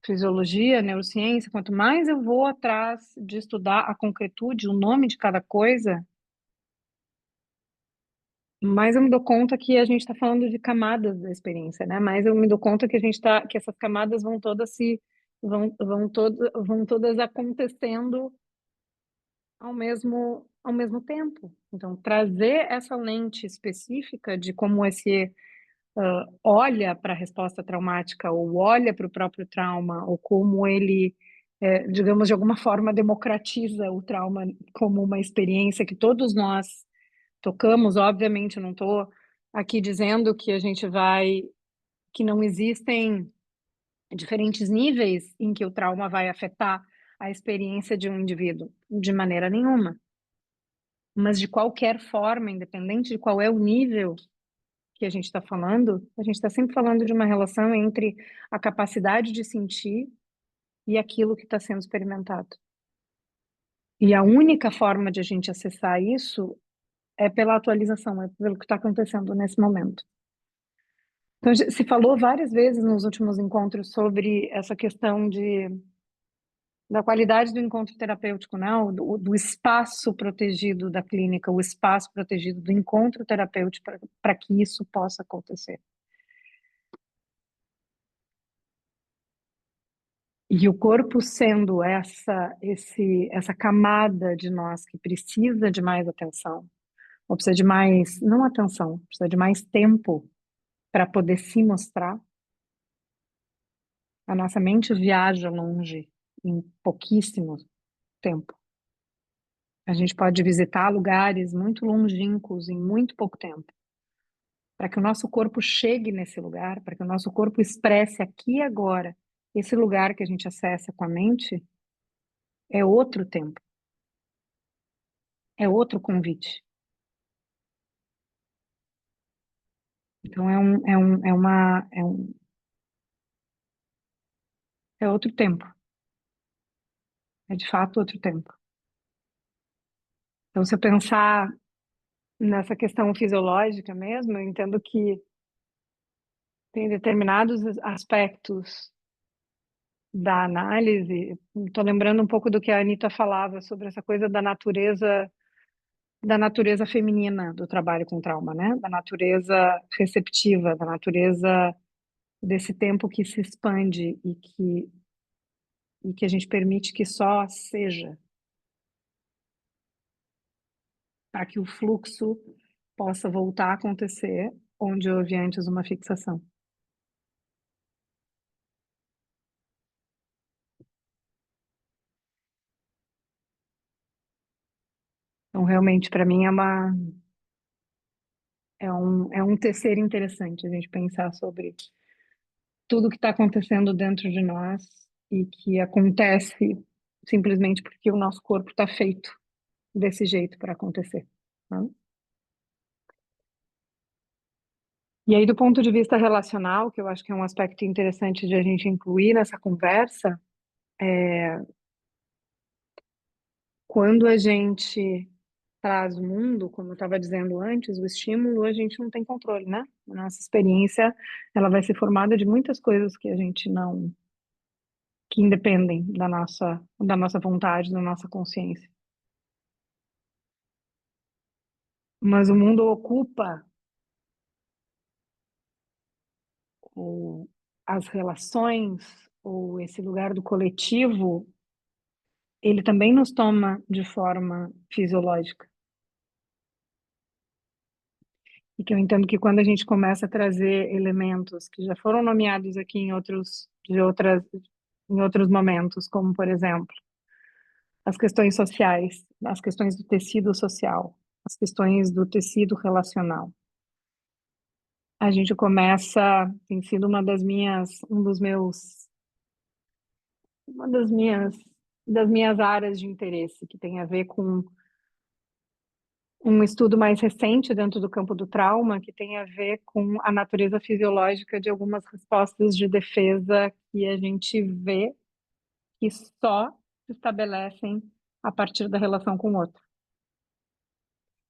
C: fisiologia, neurociência, quanto mais eu vou atrás de estudar a concretude, o nome de cada coisa, mais eu me dou conta que a gente está falando de camadas da experiência, né? Mais eu me dou conta que que essas camadas vão todas acontecendo ao mesmo tempo. Então, trazer essa lente específica de como esse olha para a resposta traumática ou olha para o próprio trauma ou como ele, digamos, de alguma forma democratiza o trauma como uma experiência que todos nós tocamos. Obviamente, eu não estou aqui dizendo que não existem diferentes níveis em que o trauma vai afetar a experiência de um indivíduo, de maneira nenhuma. Mas de qualquer forma, independente de qual é o nível que a gente está falando, a gente está sempre falando de uma relação entre a capacidade de sentir e aquilo que está sendo experimentado. E a única forma de a gente acessar isso é pela atualização, é pelo que está acontecendo nesse momento. Então, se falou várias vezes nos últimos encontros sobre essa questão da qualidade do encontro terapêutico, né? Do espaço protegido da clínica, o espaço protegido do encontro terapêutico para que isso possa acontecer. E o corpo sendo essa camada de nós que precisa de mais atenção, ou precisa de mais, não atenção, precisa de mais tempo para poder se mostrar. A nossa mente viaja longe em pouquíssimo tempo. A gente pode visitar lugares muito longínquos em muito pouco tempo. Para que o nosso corpo chegue nesse lugar, para que o nosso corpo expresse aqui e agora esse lugar que a gente acessa com a mente, é outro tempo, é outro convite. Então é outro tempo, é de fato outro tempo. Então, se eu pensar nessa questão fisiológica mesmo, eu entendo que tem determinados aspectos da análise. Estou lembrando um pouco do que a Anita falava sobre essa coisa da natureza feminina do trabalho com trauma, né? Da natureza receptiva, da natureza desse tempo que se expande e que a gente permite que só seja, para que o fluxo possa voltar a acontecer onde houve antes uma fixação. Então, realmente, para mim, é um tecer interessante a gente pensar tudo que está acontecendo dentro de nós e que acontece simplesmente porque o nosso corpo está feito desse jeito para acontecer, né? E aí, do ponto de vista relacional, que eu acho que é um aspecto interessante de a gente incluir nessa conversa, quando a gente traz o mundo, como eu estava dizendo antes, o estímulo, a gente não tem controle, né? A nossa experiência, ela vai ser formada de muitas coisas que a gente não, que independem da nossa vontade, da nossa consciência. Mas o mundo ocupa o, as relações, ou esse lugar do coletivo, ele também nos toma de forma fisiológica. E que eu entendo que quando a gente começa a trazer elementos que já foram nomeados aqui em outros momentos, como, por exemplo, as questões sociais, as questões do tecido social, as questões do tecido relacional. A gente começa, tem sido uma das minhas áreas de interesse, que tem a ver com um estudo mais recente dentro do campo do trauma, que tem a ver com a natureza fisiológica de algumas respostas de defesa que a gente vê que só se estabelecem a partir da relação com o outro.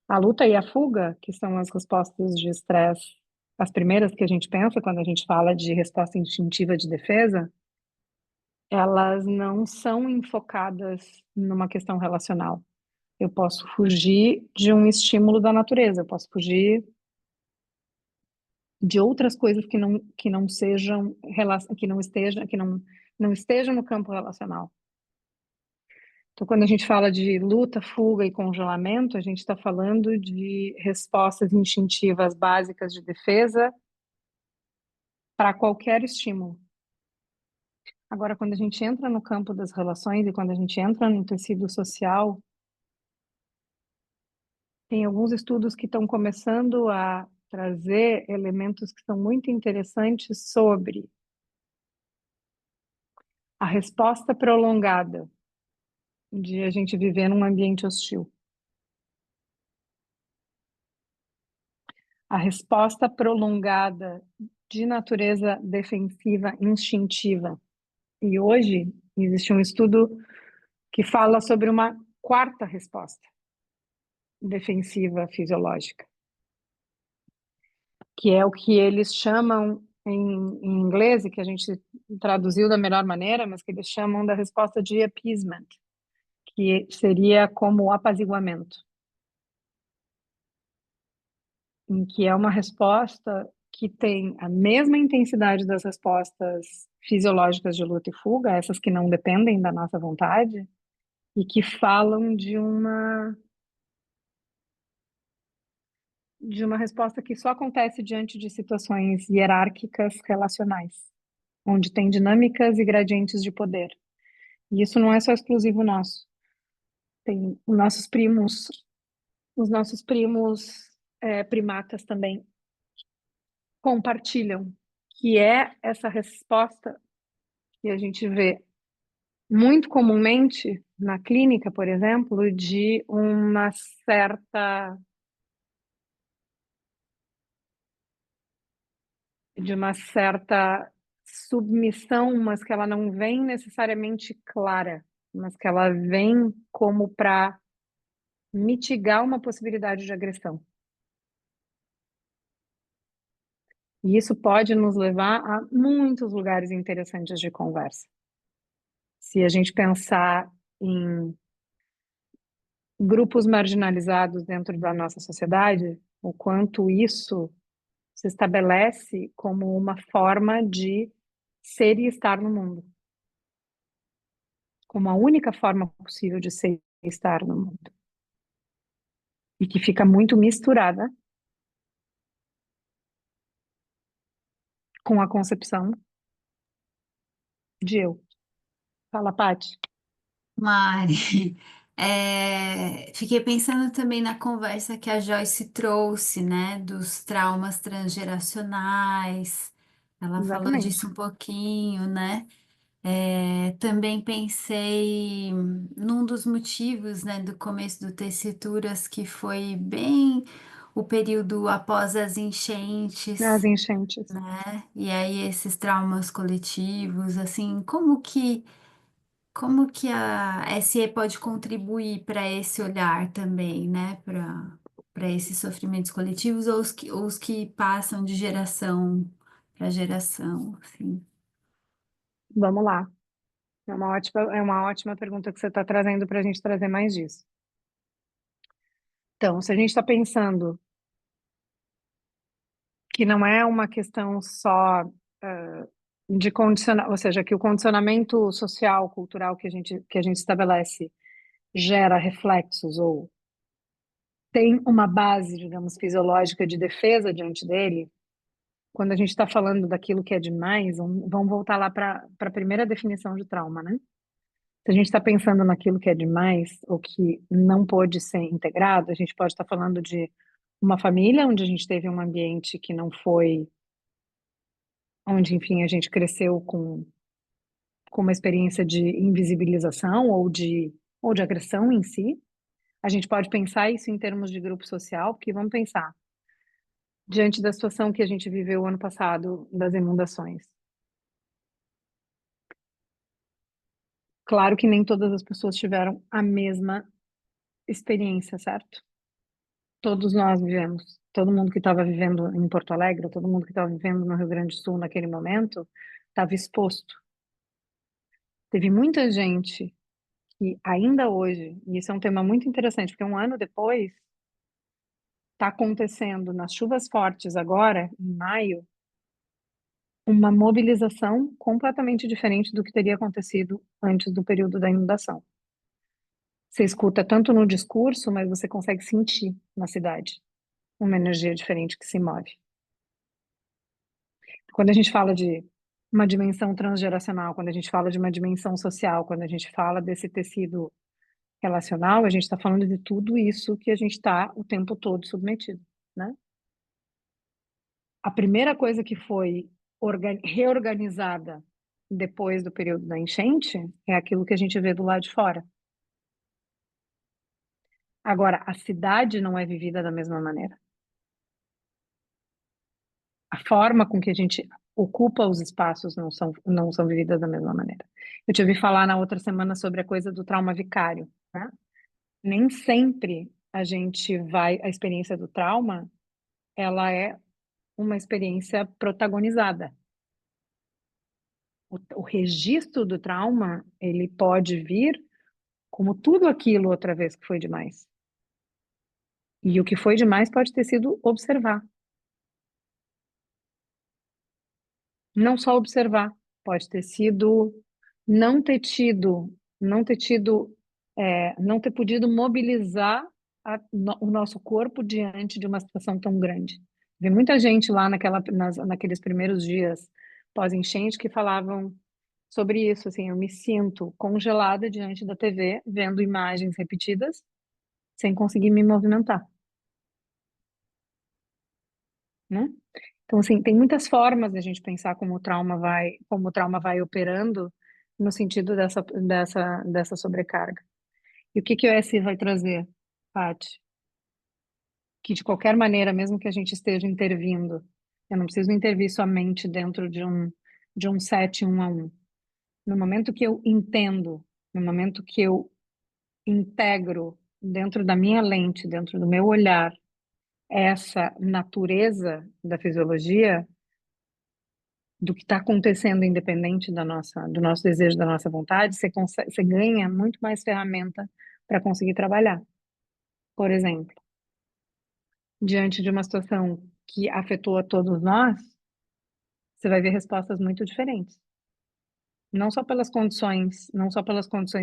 C: A luta e a fuga, que são as respostas de estresse, as primeiras que a gente pensa quando a gente fala de resposta instintiva de defesa, elas não são enfocadas numa questão relacional. Eu posso fugir de um estímulo da natureza, eu posso fugir de outras coisas que não sejam que não estejam no campo relacional. Então, quando a gente fala de luta, fuga e congelamento, a gente está falando de respostas instintivas básicas de defesa para qualquer estímulo. Agora, quando a gente entra no campo das relações e quando a gente entra no tecido social, tem alguns estudos que estão começando a trazer elementos que são muito interessantes sobre a resposta prolongada de a gente viver num ambiente hostil. A resposta prolongada de natureza defensiva instintiva. E hoje existe um estudo que fala sobre uma quarta resposta defensiva fisiológica, que é o que eles chamam em inglês, e que a gente traduziu da melhor maneira, mas que eles chamam da resposta de appeasement, que seria como apaziguamento, em que é uma resposta que tem a mesma intensidade das respostas fisiológicas de luta e fuga, essas que não dependem da nossa vontade, e que falam de uma resposta que só acontece diante de situações hierárquicas relacionais, onde tem dinâmicas e gradientes de poder. E isso não é só exclusivo nosso. Tem os nossos primos primatas também compartilham, que é essa resposta que a gente vê muito comumente na clínica, por exemplo, de uma certa submissão, mas que ela não vem necessariamente clara, mas que ela vem como para mitigar uma possibilidade de agressão. E isso pode nos levar a muitos lugares interessantes de conversa. Se a gente pensar em grupos marginalizados dentro da nossa sociedade, o quanto isso se estabelece como uma forma de ser e estar no mundo, como a única forma possível de ser e estar no mundo, e que fica muito misturada com a concepção de eu. Fala, Paty.
A: Mari, fiquei pensando também na conversa que a Joyce trouxe, né, dos traumas transgeracionais, Ela falou
C: Exatamente.
A: disso um pouquinho, né? Também pensei num dos motivos, né, do começo do Tessituras, que foi bem o período após as
C: As
A: enchentes,
C: enchentes.
A: né? E aí esses traumas coletivos, assim, como que a SE pode contribuir para esse olhar também, né? Para esses sofrimentos coletivos ou os que passam de geração para geração, assim.
C: Vamos lá. É uma ótima pergunta que você está trazendo para a gente trazer mais disso. Então, se a gente está pensando que não é uma questão só de condicionar, ou seja, que o condicionamento social, cultural que a gente estabelece gera reflexos ou tem uma base, digamos, fisiológica de defesa diante dele, quando a gente está falando daquilo que é demais, vamos voltar lá para a primeira definição de trauma, né? Se a gente está pensando naquilo que é demais ou que não pôde ser integrado, a gente pode estar falando de uma família onde a gente teve um ambiente que não foi, onde, enfim, a gente cresceu com uma experiência de invisibilização ou de agressão em si. A gente pode pensar isso em termos de grupo social, porque vamos pensar, diante da situação que a gente viveu ano passado das inundações. Claro que nem todas as pessoas tiveram a mesma experiência, certo? Todos nós vivemos. Todo mundo que estava vivendo em Porto Alegre, todo mundo que estava vivendo no Rio Grande do Sul naquele momento, estava exposto. Teve muita gente que ainda hoje, e isso é um tema muito interessante, porque um ano depois, está acontecendo nas chuvas fortes agora, em maio, uma mobilização completamente diferente do que teria acontecido antes do período da inundação. Você escuta tanto no discurso, mas você consegue sentir na cidade uma energia diferente que se move. Quando a gente fala de uma dimensão transgeracional, quando a gente fala de uma dimensão social, quando a gente fala desse tecido relacional, a gente está falando de tudo isso que a gente está o tempo todo submetido, né? A primeira coisa que foi reorganizada depois do período da enchente é aquilo que a gente vê do lado de fora. Agora, a cidade não é vivida da mesma maneira. A forma com que a gente ocupa os espaços não são vividas da mesma maneira. Eu te ouvi falar na outra semana sobre a coisa do trauma vicário, né? Nem sempre a experiência do trauma, ela é uma experiência protagonizada. O registro do trauma, ele pode vir como tudo aquilo outra vez que foi demais. E o que foi demais pode ter sido observar. Não só observar, pode ter sido não ter tido, não ter tido, não ter podido mobilizar o nosso corpo diante de uma situação tão grande. Tem muita gente lá naqueles primeiros dias pós-enchente que falavam sobre isso, assim, eu me sinto congelada diante da TV, vendo imagens repetidas, sem conseguir me movimentar, né? Então, assim, tem muitas formas de a gente pensar como o trauma vai operando no sentido dessa sobrecarga. E o que que o ESI vai trazer, Paty? Que de qualquer maneira, mesmo que a gente esteja intervindo, eu não preciso intervir somente dentro de um set 1 a 1. No momento que eu entendo, no momento que eu integro dentro da minha lente, dentro do meu olhar, essa natureza da fisiologia, do que está acontecendo independente do nosso desejo, da nossa vontade, você ganha muito mais ferramenta para conseguir trabalhar. Por exemplo, diante de uma situação que afetou a todos nós, você vai ver respostas muito diferentes. Não só pelas condições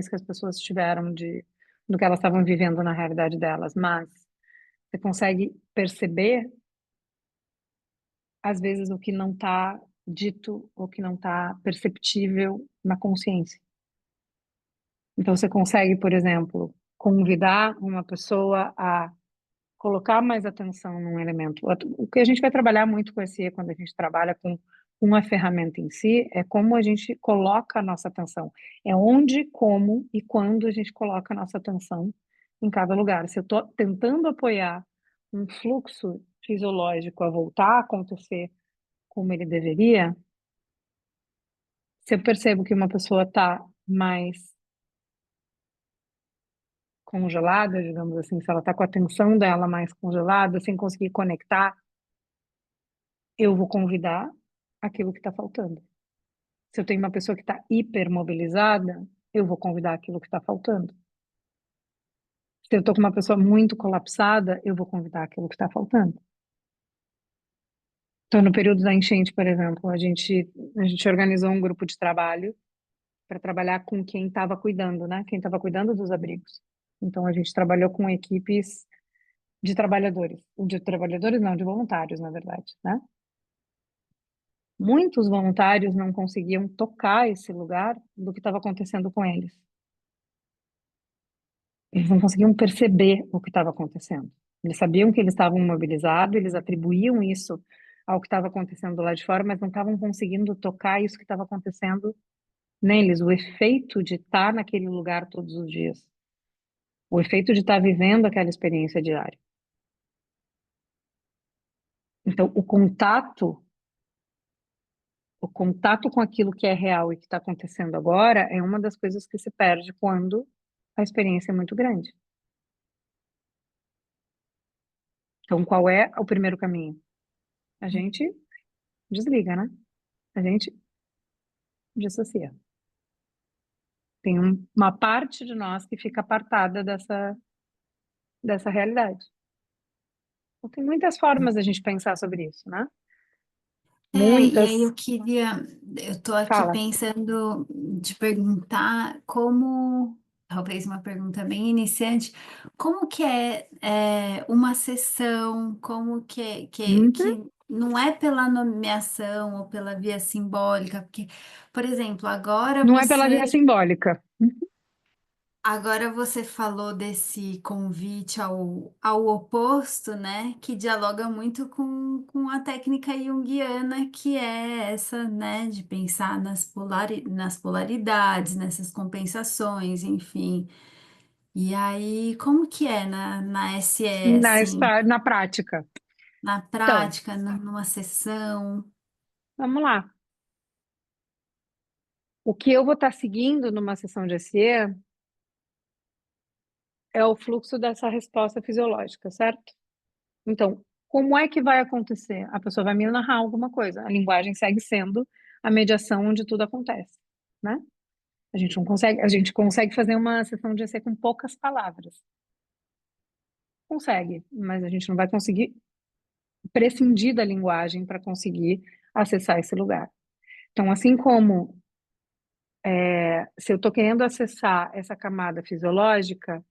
C: que as pessoas tiveram do que elas estavam vivendo na realidade delas, mas você consegue perceber, às vezes, o que não está dito, o que não está perceptível na consciência. Então, você consegue, por exemplo, convidar uma pessoa a colocar mais atenção num elemento. O que a gente vai trabalhar muito com esse, quando a gente trabalha com com a ferramenta em si, é como a gente coloca a nossa atenção. É onde, como e quando a gente coloca a nossa atenção em cada lugar. Se eu estou tentando apoiar um fluxo fisiológico a voltar a acontecer como ele deveria, se eu percebo que uma pessoa está mais congelada, digamos assim, se ela está com a atenção dela mais congelada, sem conseguir conectar, eu vou convidar aquilo que está faltando. Se eu tenho uma pessoa que está hipermobilizada, eu vou convidar aquilo que está faltando. Se eu estou com uma pessoa muito colapsada, eu vou convidar aquilo que está faltando. Então, no período da enchente, por exemplo, a gente organizou um grupo de trabalho para trabalhar com quem estava cuidando, né? Quem estava cuidando dos abrigos. Então, a gente trabalhou com equipes de trabalhadores não, de voluntários, na verdade, né? Muitos voluntários não conseguiam tocar esse lugar do que estava acontecendo com eles. Eles não conseguiam perceber o que estava acontecendo. Eles sabiam que eles estavam mobilizados, eles atribuíam isso ao que estava acontecendo lá de fora, mas não estavam conseguindo tocar isso que estava acontecendo neles, o efeito de estar naquele lugar todos os dias, o efeito de estar vivendo aquela experiência diária. Então, o contato com aquilo que é real e que está acontecendo agora é uma das coisas que se perde quando a experiência é muito grande. Então, qual é o primeiro caminho? A gente desliga, né? A gente dissocia. Tem uma parte de nós que fica apartada dessa realidade. Então, tem muitas formas da gente pensar sobre isso, né?
A: E aí
C: Muitas.
A: eu tô aqui
C: Fala.
A: pensando de perguntar como, talvez uma pergunta bem iniciante, como que é uma sessão, como
C: Uhum.
A: que não é pela nomeação ou pela via simbólica, porque, por exemplo,
C: Não é pela via simbólica.
A: agora você falou desse convite ao oposto, né? Que dialoga muito com a técnica junguiana, que é essa, né? De pensar nas polaridades, nessas compensações, enfim. E aí, como que é na SE, assim,
C: Na prática.
A: na
C: Então,
A: prática, numa sessão?
C: vamos lá. O que eu vou estar seguindo numa sessão de SE é o fluxo dessa resposta fisiológica, certo? Então, como é que vai acontecer? A pessoa vai me narrar alguma coisa. A linguagem segue sendo a mediação onde tudo acontece, né? A gente consegue fazer uma sessão de EC com poucas palavras. Consegue, mas a gente não vai conseguir prescindir da linguagem para conseguir acessar esse lugar. Então, assim como se eu estou querendo acessar essa camada fisiológica,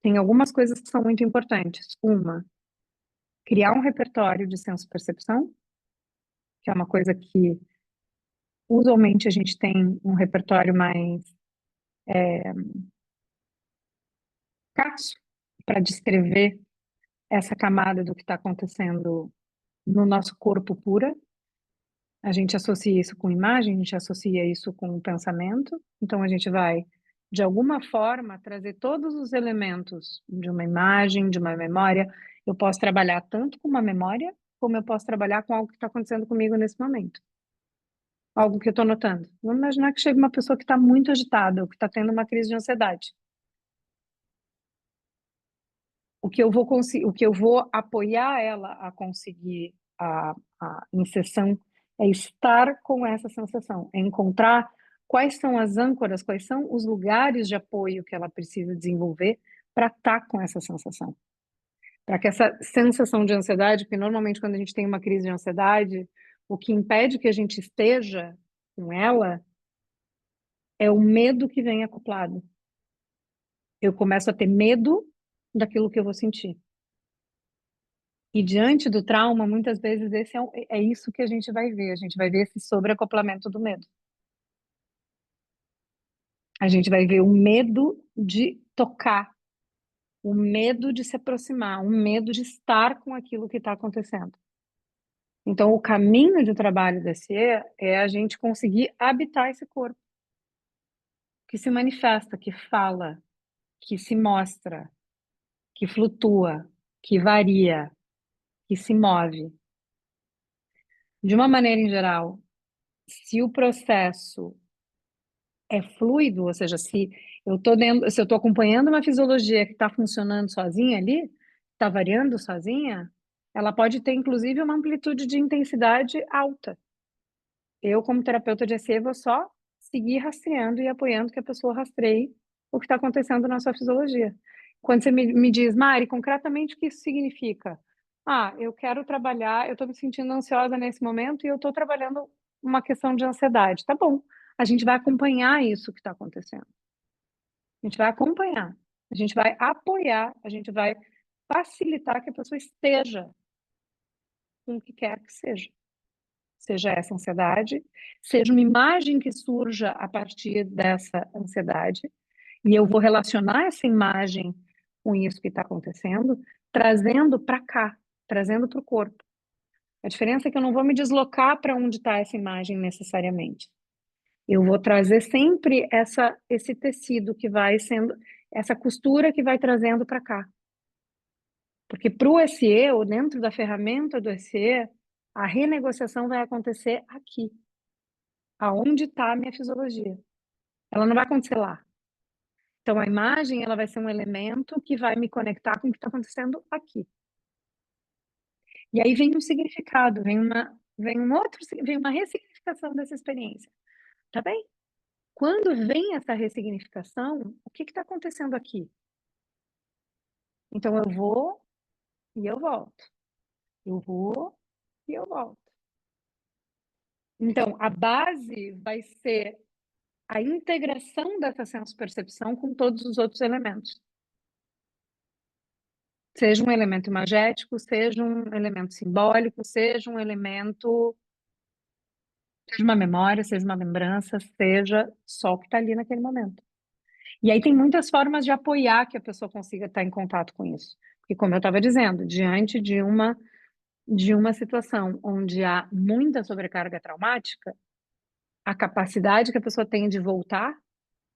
C: tem algumas coisas que são muito importantes. Uma, criar um repertório de senso-percepção, que é uma coisa que usualmente a gente tem um repertório mais escasso para descrever essa camada do que está acontecendo no nosso corpo pura. A gente associa isso com imagem, a gente associa isso com pensamento. Então a gente vai, de alguma forma, trazer todos os elementos de uma imagem, de uma memória. Eu posso trabalhar tanto com uma memória, como eu posso trabalhar com algo que está acontecendo comigo nesse momento. Algo que eu estou notando. Vamos imaginar que chega uma pessoa que está muito agitada, ou que está tendo uma crise de ansiedade. O que eu vou apoiar ela a conseguir em sessão é estar com essa sensação, é encontrar quais são as âncoras, quais são os lugares de apoio que ela precisa desenvolver para estar com essa sensação. Para que essa sensação de ansiedade, porque normalmente quando a gente tem uma crise de ansiedade, o que impede que a gente esteja com ela é o medo que vem acoplado. Eu começo a ter medo daquilo que eu vou sentir. E diante do trauma, muitas vezes é isso que a gente vai ver. A gente vai ver esse sobreacoplamento do medo. A gente vai ver o medo de tocar, o medo de se aproximar, o medo de estar com aquilo que está acontecendo. Então, o caminho de trabalho da SE é a gente conseguir habitar esse corpo, que se manifesta, que fala, que se mostra, que flutua, que varia, que se move. De uma maneira em geral, se o processo é fluido, ou seja, se eu estou acompanhando uma fisiologia que está funcionando sozinha ali, está variando sozinha, ela pode ter, inclusive, uma amplitude de intensidade alta. Eu, como terapeuta de EC, vou só seguir rastreando e apoiando que a pessoa rastreie o que está acontecendo na sua fisiologia. Quando você me diz, Mari, concretamente o que isso significa? Ah, eu quero trabalhar, eu estou me sentindo ansiosa nesse momento e eu estou trabalhando uma questão de ansiedade. Tá bom, a gente vai acompanhar isso que está acontecendo. A gente vai acompanhar, a gente vai apoiar, a gente vai facilitar que a pessoa esteja com o que quer que seja. Seja essa ansiedade, seja uma imagem que surja a partir dessa ansiedade, e eu vou relacionar essa imagem com isso que está acontecendo, trazendo para cá, trazendo para o corpo. A diferença é que eu não vou me deslocar para onde está essa imagem necessariamente. Eu vou trazer sempre esse tecido que vai sendo, essa costura que vai trazendo para cá. Porque para o SE, ou dentro da ferramenta do SE, a renegociação vai acontecer aqui, aonde está a minha fisiologia. Ela não vai acontecer lá. Então, a imagem ela vai ser um elemento que vai me conectar com o que está acontecendo aqui. E aí vem um significado, vem uma ressignificação dessa experiência. Tá bem? Quando vem essa ressignificação, o que está acontecendo aqui? Então, eu vou e eu volto. Eu vou e eu volto. Então, a base vai ser a integração dessa senso-percepção com todos os outros elementos. Seja um elemento imagético, seja um elemento simbólico, seja um elemento, seja uma memória, seja uma lembrança, seja só o que está ali naquele momento. E aí tem muitas formas de apoiar que a pessoa consiga estar em contato com isso. Porque, como eu estava dizendo, diante de uma situação onde há muita sobrecarga traumática, a capacidade que a pessoa tem de voltar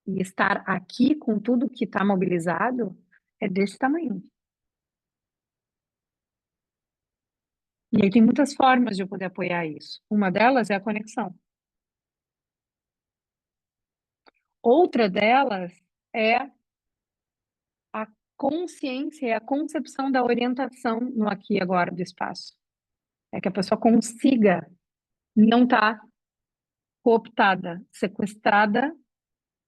C: e estar aqui com tudo que está mobilizado é desse tamanho. E aí tem muitas formas de eu poder apoiar isso. Uma delas é a conexão. Outra delas é a consciência e a concepção da orientação no aqui e agora do espaço. É que a pessoa consiga não estar cooptada, sequestrada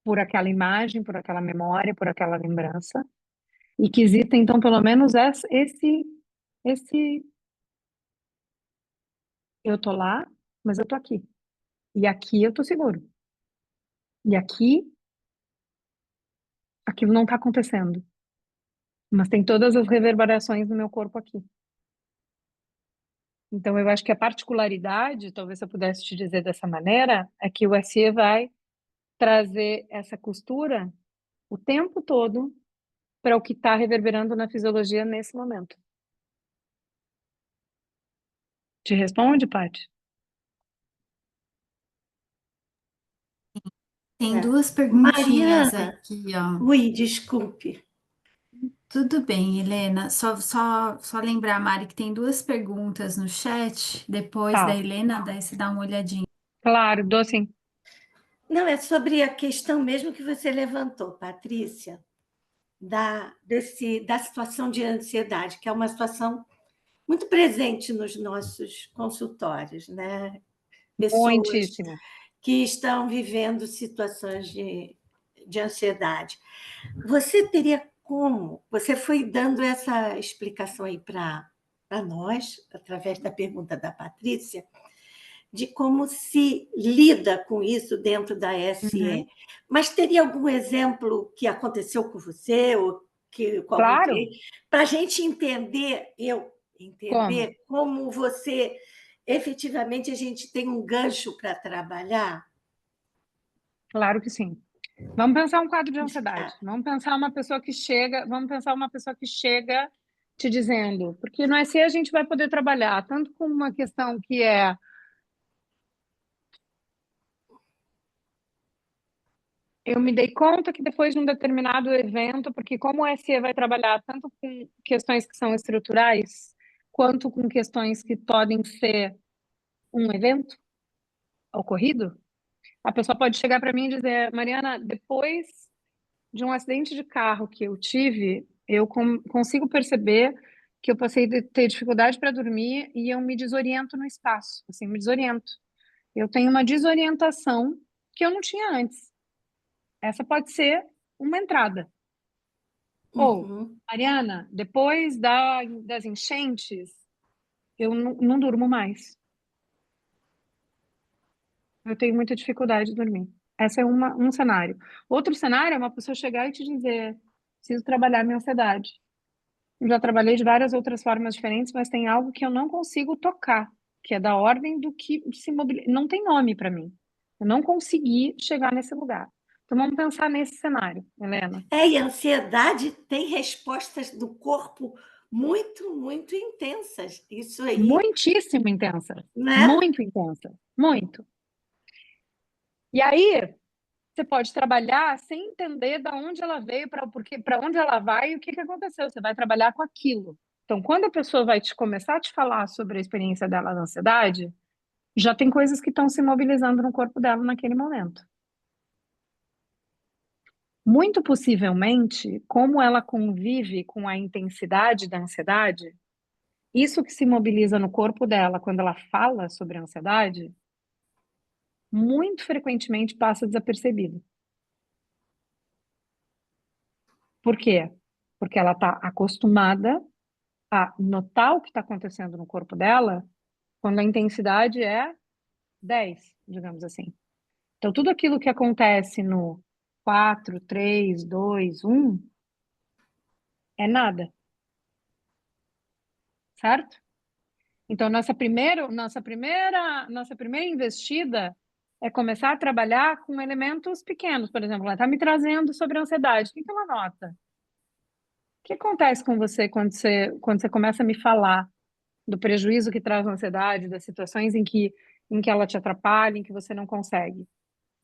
C: por aquela imagem, por aquela memória, por aquela lembrança, e que exista, então, pelo menos esse eu tô lá, mas eu tô aqui. E aqui eu tô seguro. E aqui, aquilo não tá acontecendo. Mas tem todas as reverberações no meu corpo aqui. Então, eu acho que a particularidade, talvez se eu pudesse te dizer dessa maneira, é que o SE vai trazer essa costura o tempo todo para o que está reverberando na fisiologia nesse momento. Te responde, Paty?
A: Tem
D: É.
A: duas perguntinhas
D: Mariana,
A: aqui, ó.
D: ui, desculpe.
A: Tudo bem, Helena. Só lembrar, Mari, que tem duas perguntas no chat. Depois da
C: Tá,
A: Helena, daí você dá uma olhadinha.
C: claro, dou sim.
D: Não, é sobre a questão mesmo que você levantou, Patrícia, da situação de ansiedade, que é uma situação muito presente nos nossos consultórios, né? Pessoas
C: Muitíssimo.
D: que estão vivendo situações de ansiedade. Você teria como? Você foi dando essa explicação aí para nós, através da pergunta da Patrícia, de como se lida com isso dentro da SE.
C: Uhum.
D: Mas teria algum exemplo que aconteceu com você ou que com algum
C: Claro.
D: cliente, para a gente entender,
C: Como?
D: como você efetivamente a gente tem um gancho para trabalhar?
C: Claro que sim. Vamos pensar um quadro de
D: Tá.
C: ansiedade. Vamos pensar uma pessoa que chega te dizendo, porque no SE a gente vai poder trabalhar tanto com uma questão que é eu me dei conta que depois de um determinado evento, porque como o SE vai trabalhar tanto com questões que são estruturais, quanto com questões que podem ser um evento ocorrido, a pessoa pode chegar para mim e dizer, Mariana, depois de um acidente de carro que eu tive, eu consigo perceber que eu passei a ter dificuldade para dormir e eu me desoriento no espaço, assim, me desoriento. Eu tenho uma desorientação que eu não tinha antes. Essa pode ser uma entrada. Ou,
D: Uhum.
C: Mariana, depois das enchentes, eu não durmo mais. Eu tenho muita dificuldade de dormir. Esse é um cenário. Outro cenário é uma pessoa chegar e te dizer: preciso trabalhar minha ansiedade. Eu já trabalhei de várias outras formas diferentes, mas tem algo que eu não consigo tocar, que é da ordem do que se mobiliza. Não tem nome para mim. Eu não consegui chegar nesse lugar. Então vamos pensar nesse cenário, Helena.
D: E a ansiedade tem respostas do corpo muito, muito intensas. Isso aí,
C: Muitíssimo intensa.
D: né?
C: Muito intensa. Muito. E aí, você pode trabalhar sem entender de onde ela veio, para onde ela vai e o que que aconteceu. Você vai trabalhar com aquilo. Então, quando a pessoa vai começar a te falar sobre a experiência dela na ansiedade, já tem coisas que estão se mobilizando no corpo dela naquele momento. Muito possivelmente, como ela convive com a intensidade da ansiedade, isso que se mobiliza no corpo dela quando ela fala sobre a ansiedade, muito frequentemente passa desapercebido. Por quê? Porque ela está acostumada a notar o que está acontecendo no corpo dela quando a intensidade é 10, digamos assim. Então, tudo aquilo que acontece no 4, 3, 2, 1 é nada, certo? Então, nossa primeira investida é começar a trabalhar com elementos pequenos. Por exemplo, ela está me trazendo sobre a ansiedade. O que que ela nota? O que acontece com você quando você começa a me falar do prejuízo que traz a ansiedade, das situações em que ela te atrapalha, em que você não consegue?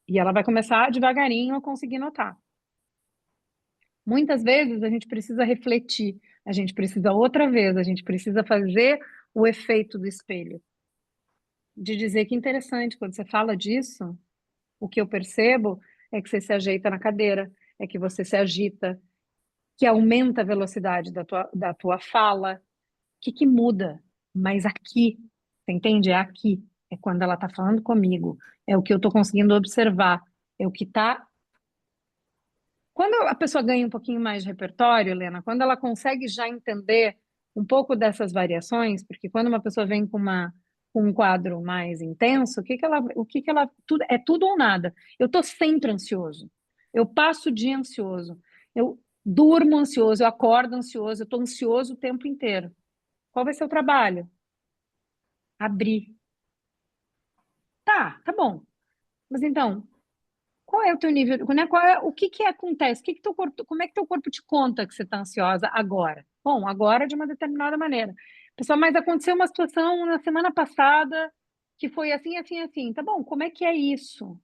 C: E ela vai começar devagarinho a conseguir notar. Muitas vezes a gente precisa refletir, a gente precisa outra vez, a gente precisa fazer o efeito do espelho. De dizer que interessante, quando você fala disso, o que eu percebo é que você se ajeita na cadeira, é que você se agita, que aumenta a velocidade da tua fala. O que muda? Mas aqui, você entende? É aqui. É quando ela está falando comigo. É o que eu estou conseguindo observar. É o que está. Quando a pessoa ganha um pouquinho mais de repertório, Helena, quando ela consegue já entender um pouco dessas variações, porque quando uma pessoa vem com um quadro mais intenso, é tudo ou nada. Eu estou sempre ansioso. Eu passo o dia ansioso. Eu durmo ansioso, eu acordo ansioso, eu estou ansioso o tempo inteiro. Qual vai ser o trabalho? Abrir. Tá bom. Mas então, qual é o teu nível, né? O que acontece? Como é que teu corpo te conta que você está ansiosa agora? Bom, agora de uma determinada maneira. Pessoal, mas aconteceu uma situação na semana passada que foi assim, assim, assim. Tá bom, como é que é isso?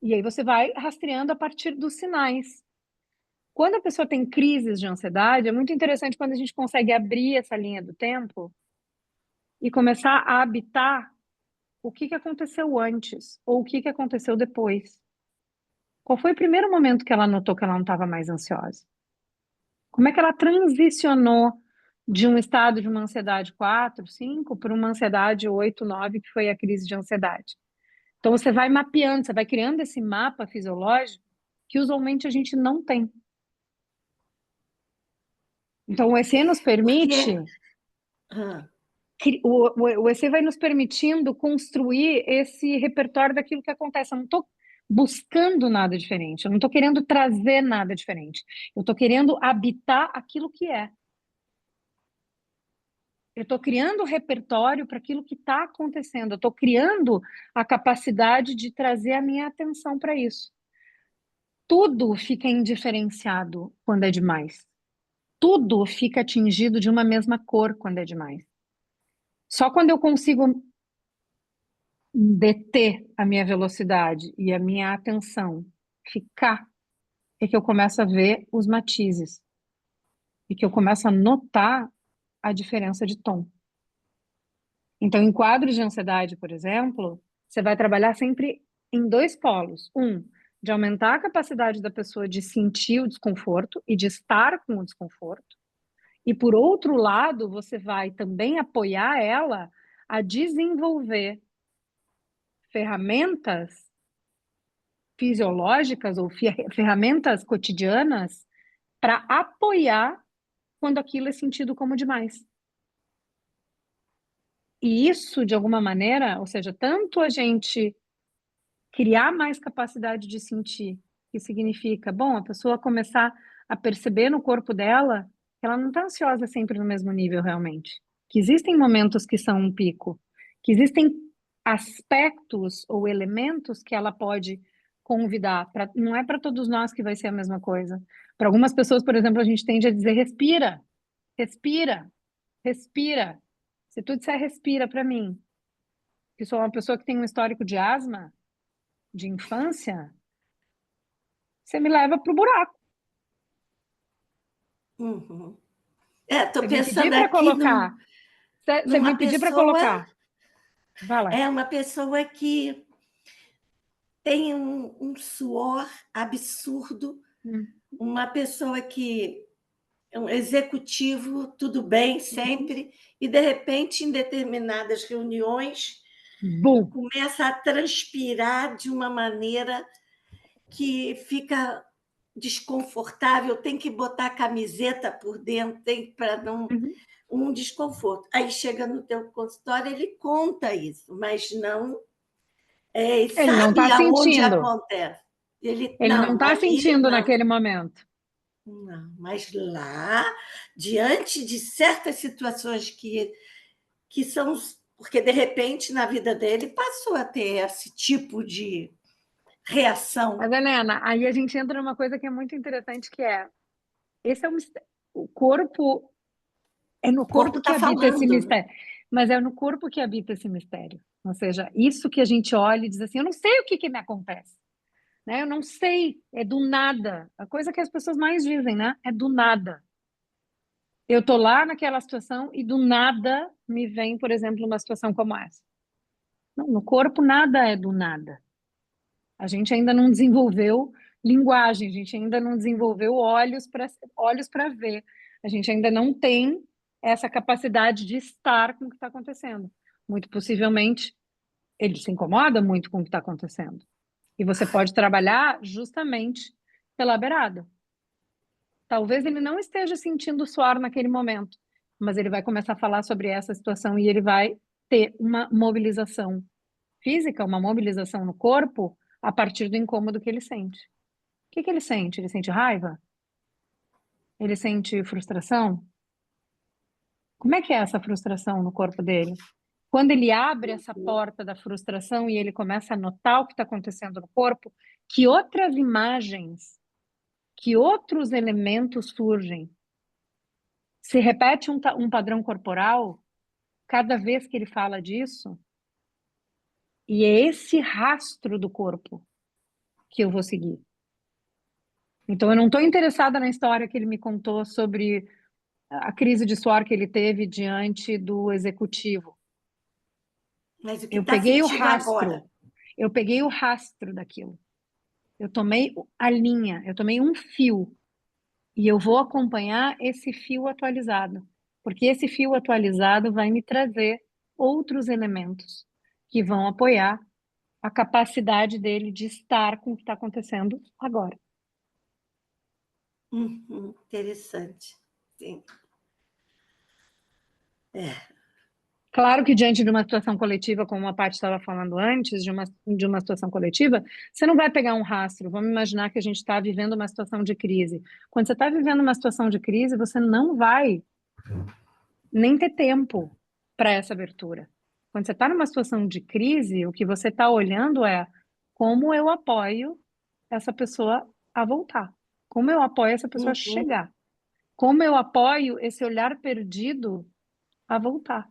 C: E aí você vai rastreando a partir dos sinais. Quando a pessoa tem crises de ansiedade, é muito interessante quando a gente consegue abrir essa linha do tempo e começar a habitar o que aconteceu antes ou o que aconteceu depois. Qual foi o primeiro momento que ela notou que ela não estava mais ansiosa? Como é que ela transicionou de um estado de uma ansiedade 4, 5 para uma ansiedade 8, 9, que foi a crise de ansiedade? Então você vai mapeando, você vai criando esse mapa fisiológico que usualmente a gente não tem. Então o EC nos permite,
D: Porque, ah,
C: o EC vai nos permitindo construir esse repertório daquilo que acontece. Eu não estou buscando nada diferente, eu não estou querendo trazer nada diferente. Eu estou querendo habitar aquilo que é. Eu estou criando repertório para aquilo que está acontecendo. Eu estou criando a capacidade de trazer a minha atenção para isso. Tudo fica indiferenciado quando é demais. tudo fica tingido de uma mesma cor quando é demais. Só quando eu consigo deter a minha velocidade e a minha atenção, ficar, é que eu começo a ver os matizes e que eu começo a notar a diferença de tom. Então, em quadros de ansiedade, por exemplo, você vai trabalhar sempre em dois polos. Um, de aumentar a capacidade da pessoa de sentir o desconforto e de estar com o desconforto. E, por outro lado, você vai também apoiar ela a desenvolver ferramentas fisiológicas ou ferramentas cotidianas para apoiar quando aquilo é sentido como demais. E isso, de alguma maneira, ou seja, tanto a gente criar mais capacidade de sentir, que significa, bom, a pessoa começar a perceber no corpo dela que ela não está ansiosa sempre no mesmo nível realmente, que existem momentos que são um pico, que existem aspectos ou elementos que ela pode convidar, não é para todos nós que vai ser a mesma coisa. Para algumas pessoas, por exemplo, a gente tende a dizer respira, respira, respira. Se tu disser respira para mim, que sou uma pessoa que tem um histórico de asma, de infância, você me leva pro buraco.
D: Uhum.
C: Você
D: Estou
C: me pedir
D: pensando
C: para
D: aqui
C: colocar. Você
D: numa
C: me pedir para
D: pessoa,
C: colocar. Vai lá.
D: uma pessoa que tem um suor absurdo, uma pessoa que é um executivo, tudo bem sempre, e de repente, em determinadas reuniões,
C: Bum.
D: começa a transpirar de uma maneira que fica desconfortável, tem que botar a camiseta por dentro, tem para não um desconforto. Aí chega no teu consultório, ele conta isso, mas não
C: Ele não
D: sabe
C: está
D: aonde
C: sentindo.
D: acontece. Ele
C: Ele não
D: não,
C: está
D: ali
C: sentindo
D: não.
C: naquele momento.
D: Não, mas lá, diante de certas situações que são. Porque, de repente, na vida dele, passou a ter esse tipo de reação.
C: Mas, Helena, aí a gente entra numa coisa que é muito interessante, que é, esse é o mistério. O corpo, é no corpo que
D: tá
C: habita esse
D: falando, né?
C: mistério. Mas é no corpo que habita esse mistério. Ou seja, isso que a gente olha e diz assim, eu não sei o que me acontece. Né? Eu não sei, é do nada. A coisa que as pessoas mais dizem, né? É do nada. Eu tô lá naquela situação e do nada me vem, por exemplo, uma situação como essa. Não, no corpo nada é do nada. A gente ainda não desenvolveu linguagem, a gente ainda não desenvolveu olhos para ver. A gente ainda não tem essa capacidade de estar com o que está acontecendo. Muito possivelmente, ele se incomoda muito com o que está acontecendo. E você pode trabalhar justamente pela beirada. Talvez ele não esteja sentindo suor naquele momento, mas ele vai começar a falar sobre essa situação e ele vai ter uma mobilização física, uma mobilização no corpo a partir do incômodo que ele sente. O que ele sente? Ele sente raiva? Ele sente frustração? Como é que é essa frustração no corpo dele? Quando ele abre essa porta da frustração e ele começa a notar o que está acontecendo no corpo, que outras imagens, que outros elementos surgem? Se repete um padrão corporal cada vez que ele fala disso, e é esse rastro do corpo que eu vou seguir. Então, eu não estou interessada na história que ele me contou sobre a crise de suor que ele teve diante do executivo.
D: Mas o que
C: Eu
D: está
C: peguei o
D: sentindo agora?
C: rastro, eu peguei o rastro daquilo. Eu tomei a linha, eu tomei um fio, e eu vou acompanhar esse fio atualizado, porque esse fio atualizado vai me trazer outros elementos que vão apoiar a capacidade dele de estar com o que está acontecendo agora.
D: Interessante. Sim.
C: Claro que diante de uma situação coletiva, como a Paty estava falando antes, de uma situação coletiva, você não vai pegar um rastro. Vamos imaginar que a gente está vivendo uma situação de crise. Quando você está vivendo uma situação de crise, você não vai nem ter tempo para essa abertura. Quando você está numa situação de crise, o que você está olhando é como eu apoio essa pessoa a voltar, como eu apoio essa pessoa a chegar, Como eu apoio esse olhar perdido a voltar?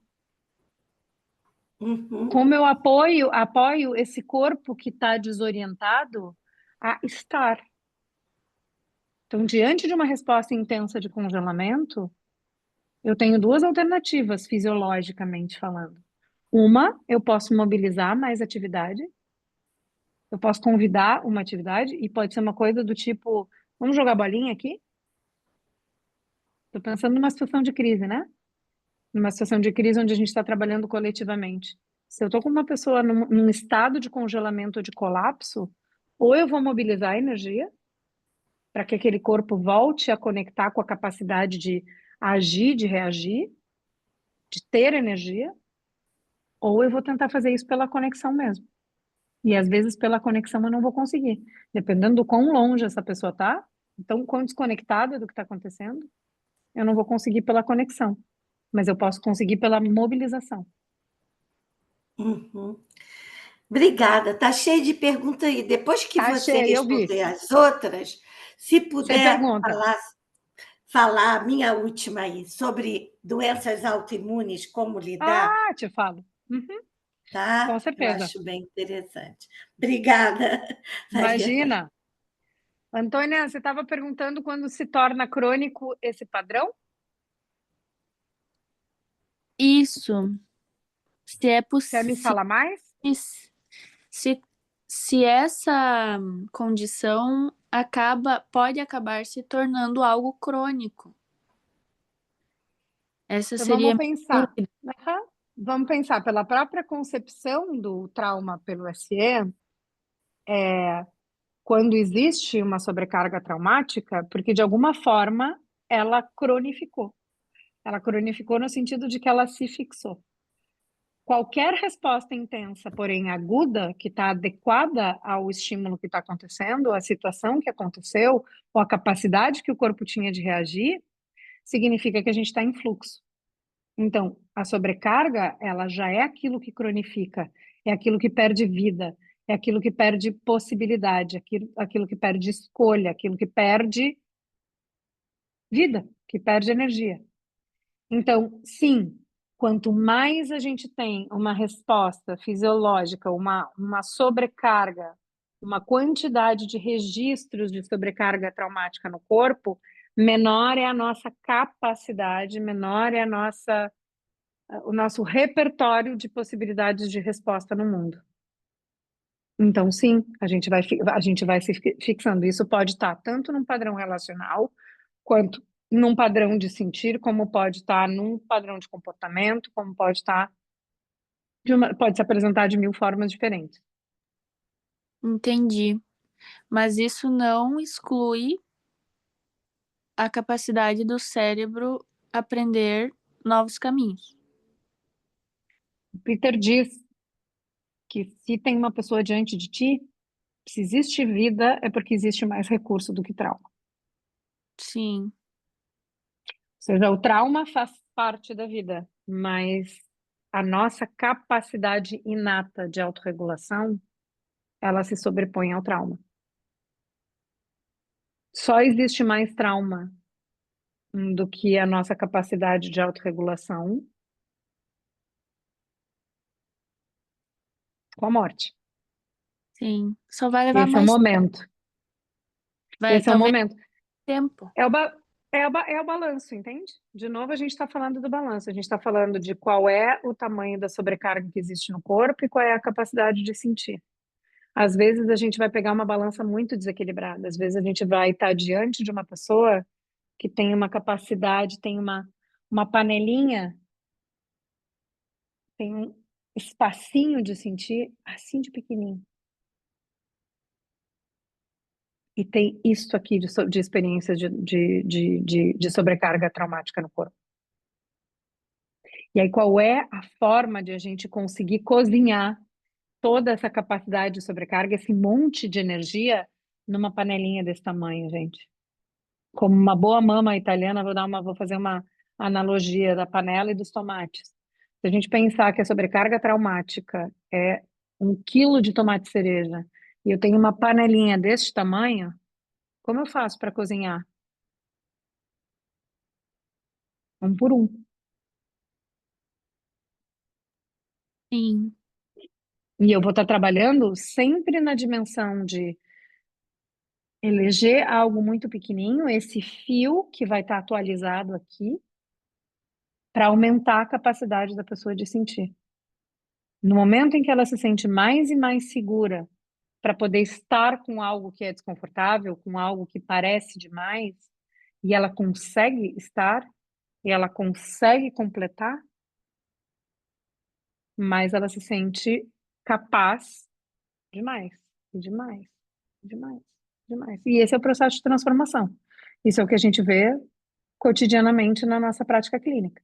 D: Uhum.
C: Como eu apoio esse corpo que está desorientado a estar? Então, diante de uma resposta intensa de congelamento, eu tenho duas alternativas fisiologicamente falando. Uma, eu posso mobilizar mais atividade, eu posso convidar uma atividade, e pode ser uma coisa do tipo, vamos jogar bolinha aqui? Estou pensando numa situação de crise, né? Numa situação de crise onde a gente está trabalhando coletivamente. Se eu estou com uma pessoa num estado de congelamento ou de colapso, ou eu vou mobilizar a energia para que aquele corpo volte a conectar com a capacidade de agir, de reagir, de ter energia, ou eu vou tentar fazer isso pela conexão mesmo. E às vezes pela conexão eu não vou conseguir, dependendo do quão longe essa pessoa está, então quão desconectada do que está acontecendo, eu não vou conseguir pela conexão, mas eu posso conseguir pela mobilização.
D: Uhum. Obrigada, tá cheio de perguntas aí. Depois que você
C: Achei, eu vi.
D: responder as outras, se
C: Você
D: puder
C: pergunta.
D: falar a minha última aí, sobre doenças autoimunes, como lidar,
C: Ah, te falo. Uhum, com
D: tá? Eu
C: certeza.
D: acho bem interessante. Obrigada, Mariana.
C: Imagina. Antônia, você estava perguntando quando se torna crônico esse padrão?
G: Isso, se é
C: Quer me
G: possível,
C: falar mais?
G: se, se essa condição pode acabar se tornando algo crônico. Essa
C: Então
G: seria a
C: vamos
G: minha
C: pensar.
G: dúvida.
C: Aham. Vamos pensar pela própria concepção do trauma pelo SE, quando existe uma sobrecarga traumática, porque de alguma forma ela cronificou. Ela cronificou no sentido de que ela se fixou. Qualquer resposta intensa, porém aguda, que está adequada ao estímulo que está acontecendo, à situação que aconteceu, ou à capacidade que o corpo tinha de reagir, significa que a gente está em fluxo. Então, a sobrecarga, ela já é aquilo que cronifica, é aquilo que perde vida, é aquilo que perde possibilidade, aquilo que perde escolha, aquilo que perde vida, que perde energia. Então, sim, quanto mais a gente tem uma resposta fisiológica, uma sobrecarga, uma quantidade de registros de sobrecarga traumática no corpo, menor é a nossa capacidade, menor é o nosso repertório de possibilidades de resposta no mundo. Então, sim, a gente vai se fixando. Isso pode estar tanto num padrão relacional, quanto num padrão de sentir, como pode estar num padrão de comportamento, como pode estar pode se apresentar de mil formas diferentes.
G: Entendi. Mas isso não exclui a capacidade do cérebro aprender novos caminhos.
C: Peter diz que se tem uma pessoa diante de ti, se existe vida, é porque existe mais recurso do que trauma.
G: Sim,
C: Ou seja, o trauma faz parte da vida, mas a nossa capacidade inata de autorregulação, ela se sobrepõe ao trauma. Só existe mais trauma do que a nossa capacidade de autorregulação com a morte.
G: sim. Só vai levar
C: Esse é o
G: mais,
C: momento. Esse é o
G: talvez
C: momento.
G: tempo.
C: É o balanço, entende? De novo, a gente está falando do balanço. A gente está falando de qual é o tamanho da sobrecarga que existe no corpo e qual é a capacidade de sentir. Às vezes a gente vai pegar uma balança muito desequilibrada. Às vezes a gente vai estar diante de uma pessoa que tem uma capacidade, tem uma panelinha, tem um espacinho de sentir assim de pequenininho. E tem isso aqui de experiências de sobrecarga traumática no corpo. E aí, qual é a forma de a gente conseguir cozinhar toda essa capacidade de sobrecarga, esse monte de energia, numa panelinha desse tamanho, gente? Como uma boa mama italiana, vou fazer uma analogia da panela e dos tomates. Se a gente pensar que a sobrecarga traumática é 1 quilo de tomate cereja e eu tenho uma panelinha desse tamanho, como eu faço para cozinhar? um por um.
G: Sim.
C: E eu vou estar trabalhando sempre na dimensão de eleger algo muito pequenininho, esse fio que vai estar atualizado aqui, para aumentar a capacidade da pessoa de sentir. No momento em que ela se sente mais e mais segura para poder estar com algo que é desconfortável, com algo que parece demais, e ela consegue estar, e ela consegue completar, mais ela se sente capaz demais, e demais, demais, demais. E esse é o processo de transformação. Isso é o que a gente vê cotidianamente na nossa prática clínica.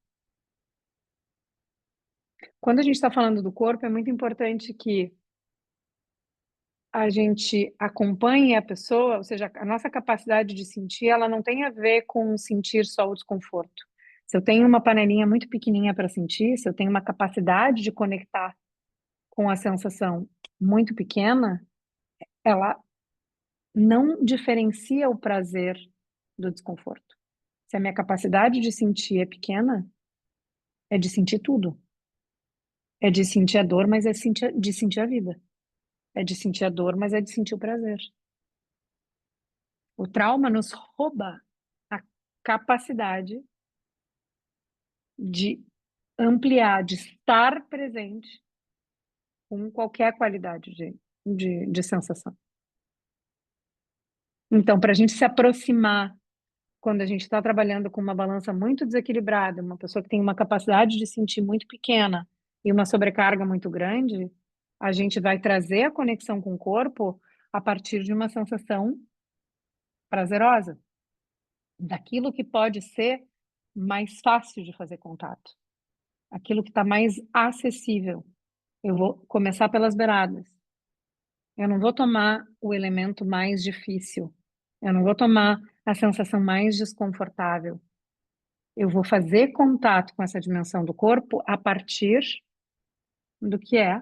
C: Quando a gente está falando do corpo, é muito importante que a gente acompanhe a pessoa, ou seja, a nossa capacidade de sentir, ela não tem a ver com sentir só o desconforto. Se eu tenho uma panelinha muito pequenininha para sentir, se eu tenho uma capacidade de conectar com a sensação muito pequena, ela não diferencia o prazer do desconforto. Se a minha capacidade de sentir é pequena, é de sentir tudo. É de sentir a dor, mas é de sentir a vida. É de sentir a dor, mas é de sentir o prazer. O trauma nos rouba a capacidade de ampliar, de estar presente com qualquer qualidade de sensação. Então, para a gente se aproximar, quando a gente está trabalhando com uma balança muito desequilibrada, uma pessoa que tem uma capacidade de sentir muito pequena e uma sobrecarga muito grande, a gente vai trazer a conexão com o corpo a partir de uma sensação prazerosa, daquilo que pode ser mais fácil de fazer contato, aquilo que está mais acessível. Eu vou começar pelas beiradas. Eu não vou tomar o elemento mais difícil. Eu não vou tomar a sensação mais desconfortável. Eu vou fazer contato com essa dimensão do corpo a partir do que é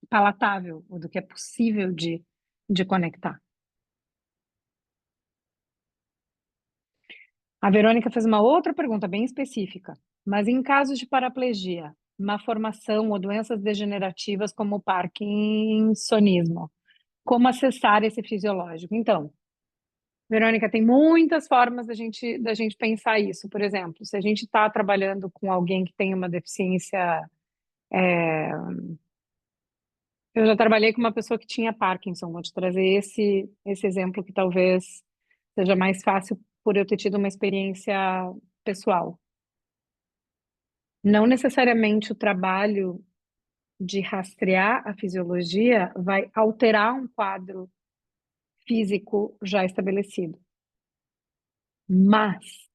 C: palatável, ou do que é possível de conectar. A Verônica fez uma outra pergunta bem específica. Mas em casos de paraplegia, malformação ou doenças degenerativas como o parkinsonismo, como acessar esse fisiológico? Então, Verônica, tem muitas formas da gente pensar isso. Por exemplo, se a gente está trabalhando com alguém que tem uma deficiência. Eu já trabalhei com uma pessoa que tinha Parkinson. Vou te trazer esse exemplo que talvez seja mais fácil por eu ter tido uma experiência pessoal. Não necessariamente o trabalho de rastrear a fisiologia vai alterar um quadro físico já estabelecido. Mas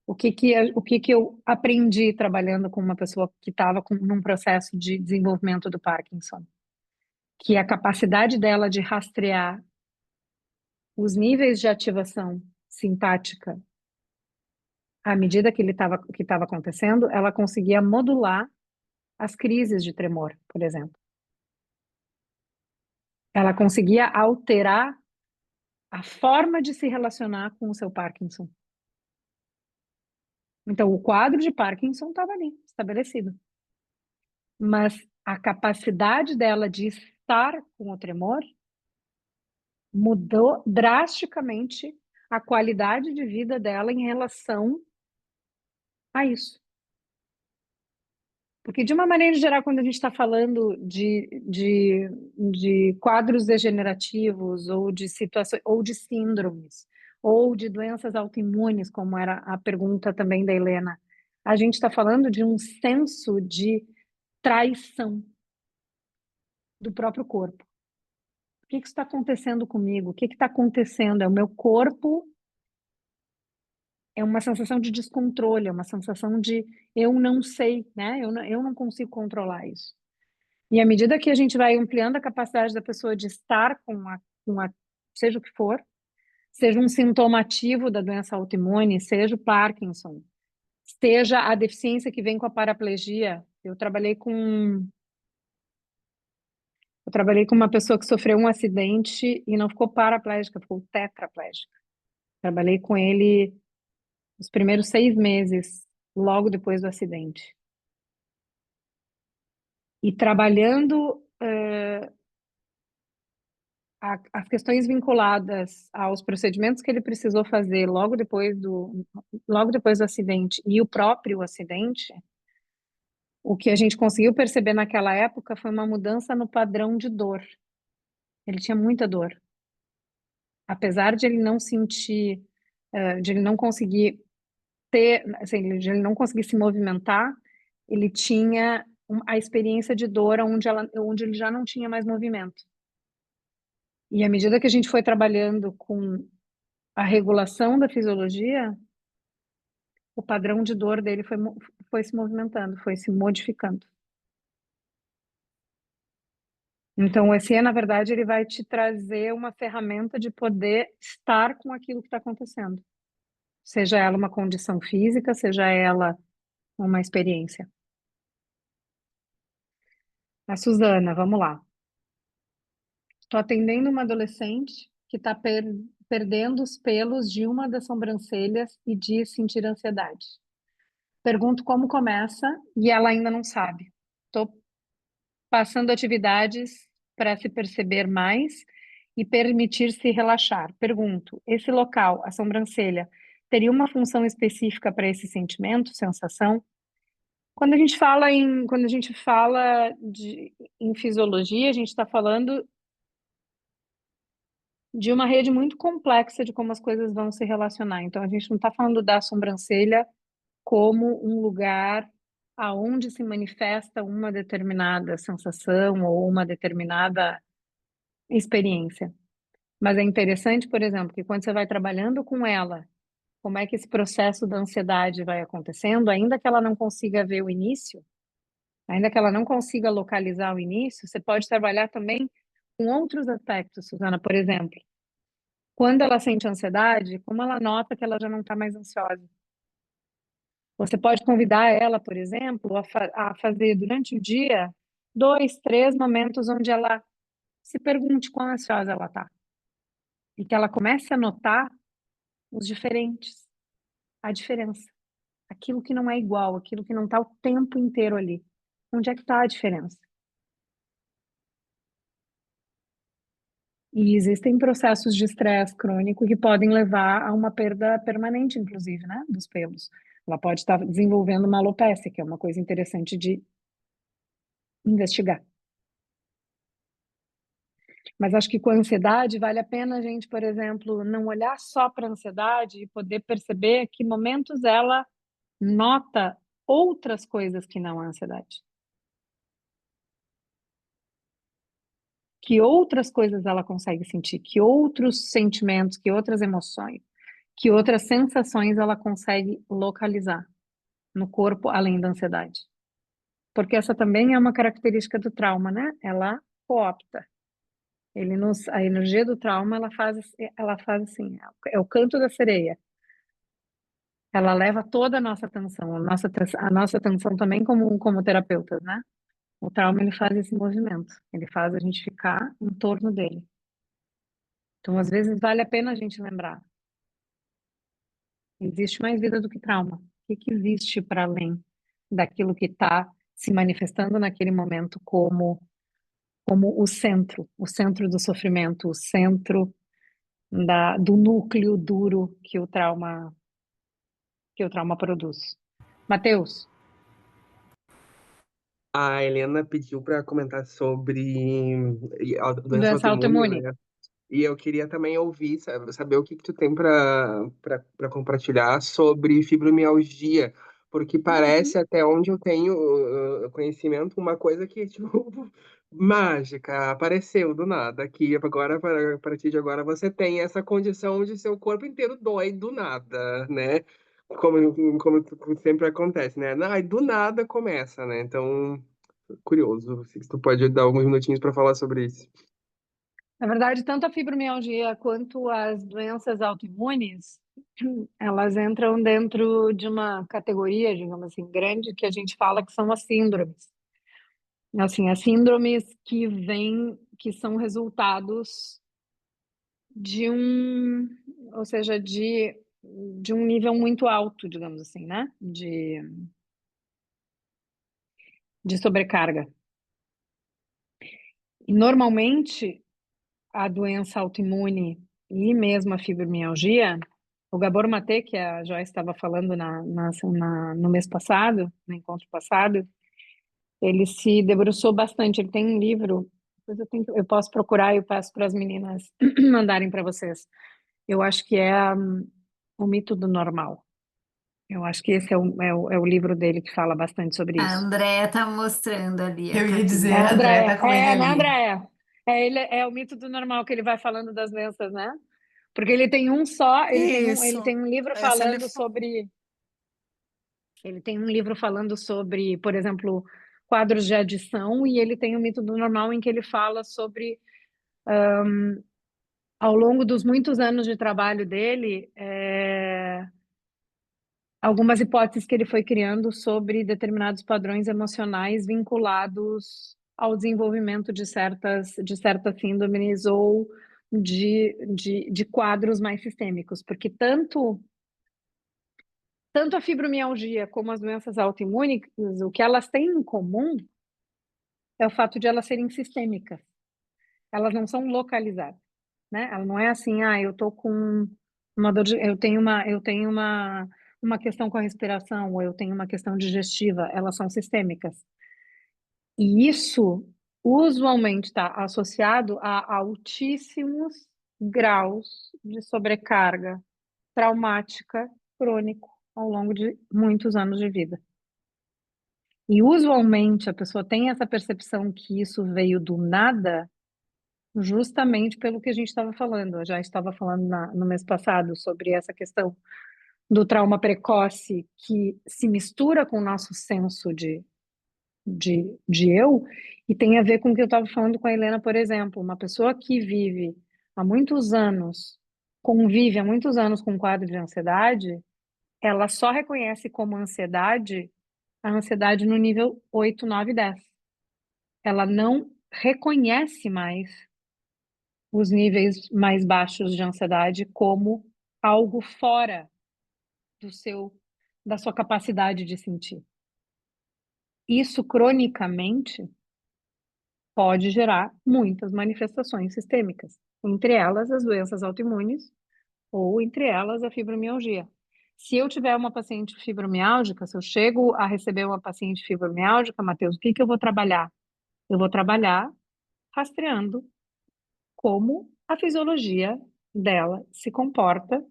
C: o que eu aprendi trabalhando com uma pessoa que estava num processo de desenvolvimento do Parkinson? Que a capacidade dela de rastrear os níveis de ativação sintática à medida que estava acontecendo, ela conseguia modular as crises de tremor, por exemplo. Ela conseguia alterar a forma de se relacionar com o seu Parkinson. Então, o quadro de Parkinson estava ali, estabelecido. Mas a capacidade dela de estar com o tremor mudou drasticamente a qualidade de vida dela em relação a isso. Porque, de uma maneira geral, quando a gente está falando de quadros degenerativos, ou de situações, ou de síndromes, ou de doenças autoimunes, como era a pergunta também da Helena, a gente está falando de um senso de traição do próprio corpo. O que está acontecendo comigo? O que está acontecendo? É o meu corpo. É uma sensação de descontrole, é uma sensação de eu não sei, né? Eu não consigo controlar isso. E à medida que a gente vai ampliando a capacidade da pessoa de estar seja o que for, seja um sintoma ativo da doença autoimune, seja o Parkinson, seja a deficiência que vem com a paraplegia. Eu trabalhei com uma pessoa que sofreu um acidente e não ficou paraplégica, ficou tetraplégica. Trabalhei com ele os primeiros 6 meses, logo depois do acidente. E trabalhando as questões vinculadas aos procedimentos que ele precisou fazer logo depois do acidente e o próprio acidente, o que a gente conseguiu perceber naquela época foi uma mudança no padrão de dor. Ele tinha muita dor. Apesar de ele não sentir, de ele não conseguir ter, assim, de ele não conseguir se movimentar, ele tinha a experiência de dor onde ele já não tinha mais movimento. E à medida que a gente foi trabalhando com a regulação da fisiologia, o padrão de dor dele foi se movimentando, foi se modificando. Então, o ECE, na verdade, ele vai te trazer uma ferramenta de poder estar com aquilo que está acontecendo. Seja ela uma condição física, seja ela uma experiência. A Suzana, vamos lá. Estou atendendo uma adolescente que está perdendo os pelos de uma das sobrancelhas e diz sentir ansiedade. Pergunto como começa e ela ainda não sabe. Estou passando atividades para se perceber mais e permitir-se relaxar. Pergunto, esse local, a sobrancelha, teria uma função específica para esse sentimento, sensação? Quando a gente fala em fisiologia, a gente está falando de uma rede muito complexa de como as coisas vão se relacionar. Então, a gente não está falando da sobrancelha como um lugar aonde se manifesta uma determinada sensação ou uma determinada experiência. Mas é interessante, por exemplo, que quando você vai trabalhando com ela, como é que esse processo da ansiedade vai acontecendo, ainda que ela não consiga ver o início, ainda que ela não consiga localizar o início, você pode trabalhar também com outros aspectos, Suzana. Por exemplo, quando ela sente ansiedade, como ela nota que ela já não está mais ansiosa? Você pode convidar ela, por exemplo, a fazer durante o dia 2, 3 momentos onde ela se pergunte quão ansiosa ela está. E que ela comece a notar os diferentes, a diferença. Aquilo que não é igual, aquilo que não está o tempo inteiro ali. Onde é que está a diferença? E existem processos de estresse crônico que podem levar a uma perda permanente, inclusive, né, dos pelos. Ela pode estar desenvolvendo uma alopecia, que é uma coisa interessante de investigar. Mas acho que com a ansiedade vale a pena a gente, por exemplo, não olhar só para a ansiedade e poder perceber que momentos ela nota outras coisas que não a ansiedade. Que outras coisas ela consegue sentir, que outros sentimentos, que outras emoções, que outras sensações ela consegue localizar no corpo além da ansiedade. Porque essa também é uma característica do trauma, né? Ela coopta. A energia do trauma, ela faz assim, é o canto da sereia. Ela leva toda a nossa atenção, a nossa atenção também como terapeutas, né? O trauma, ele faz esse movimento, ele faz a gente ficar em torno dele. Então, às vezes, vale a pena a gente lembrar. Existe mais vida do que trauma. O que existe para além daquilo que está se manifestando naquele momento como o centro do sofrimento, o centro do núcleo duro que o trauma produz. Matheus,
F: A Helena pediu para comentar sobre a doença
C: doença
F: autoimune,
C: autoimune.
F: né? E eu queria também ouvir, saber o que que tu tem para compartilhar sobre fibromialgia, porque
C: Uhum.
F: parece, até onde eu tenho conhecimento, uma coisa que, tipo, mágica, apareceu do nada. Aqui, agora, a partir de agora, você tem essa condição de seu corpo inteiro dói do nada, né? Como sempre acontece, né? Ai, do nada começa, né? Então, curioso, se tu pode dar alguns minutinhos para falar sobre isso.
C: Na verdade, tanto a fibromialgia quanto as doenças autoimunes, elas entram dentro de uma categoria, digamos assim, grande, que a gente fala que são as síndromes. Assim, as síndromes que são resultados ou seja, de um nível muito alto, digamos assim, né? De sobrecarga. E normalmente a doença autoimune e mesmo a fibromialgia, o Gabor Maté, que a Joyce estava falando no mês passado, no encontro passado, ele se debruçou bastante. Ele tem um livro, depois eu posso procurar e eu peço para as meninas mandarem para vocês. Eu acho que é O Mito do Normal. Eu acho que esse é o livro dele que fala bastante sobre
A: A
C: isso.
A: Andrea tá mostrando ali a
B: Eu ia
A: capinha.
B: dizer, a André tá com ele
C: Né,
B: ali.
C: Andréia? É o Mito do Normal que ele vai falando das doenças, né? Porque ele tem um só, ele
H: Isso.
C: tem um livro
H: Essa ele
C: falando sobre, ele tem um livro falando sobre, por exemplo, quadros de adição, e ele tem o Mito do Normal em que ele fala sobre, ao longo dos muitos anos de trabalho dele, algumas hipóteses que ele foi criando sobre determinados padrões emocionais vinculados ao desenvolvimento de certas síndromes ou de quadros mais sistêmicos, porque tanto a fibromialgia como as doenças autoimunes, o que elas têm em comum é o fato de elas serem sistêmicas. Elas não são localizadas, né? Ela não é assim, eu tô com uma dor de, eu tenho uma questão com a respiração, ou eu tenho uma questão digestiva, elas são sistêmicas. E isso usualmente está associado a altíssimos graus de sobrecarga traumática crônico ao longo de muitos anos de vida. E usualmente a pessoa tem essa percepção que isso veio do nada, justamente pelo que a gente estava falando. Eu já estava falando no mês passado sobre essa questão do trauma precoce que se mistura com o nosso senso de eu, e tem a ver com o que eu estava falando com a Helena, por exemplo. Uma pessoa que vive há muitos anos, convive há muitos anos com um quadro de ansiedade, ela só reconhece como ansiedade a ansiedade no nível 8, 9, 10. Ela não reconhece mais os níveis mais baixos de ansiedade como algo fora da sua capacidade de sentir. Isso cronicamente pode gerar muitas manifestações sistêmicas, entre elas as doenças autoimunes ou entre elas a fibromialgia. Se eu tiver uma paciente fibromialgica, se eu chego a receber uma paciente fibromialgica, Matheus, o que eu vou trabalhar? Eu vou trabalhar rastreando como a fisiologia dela se comporta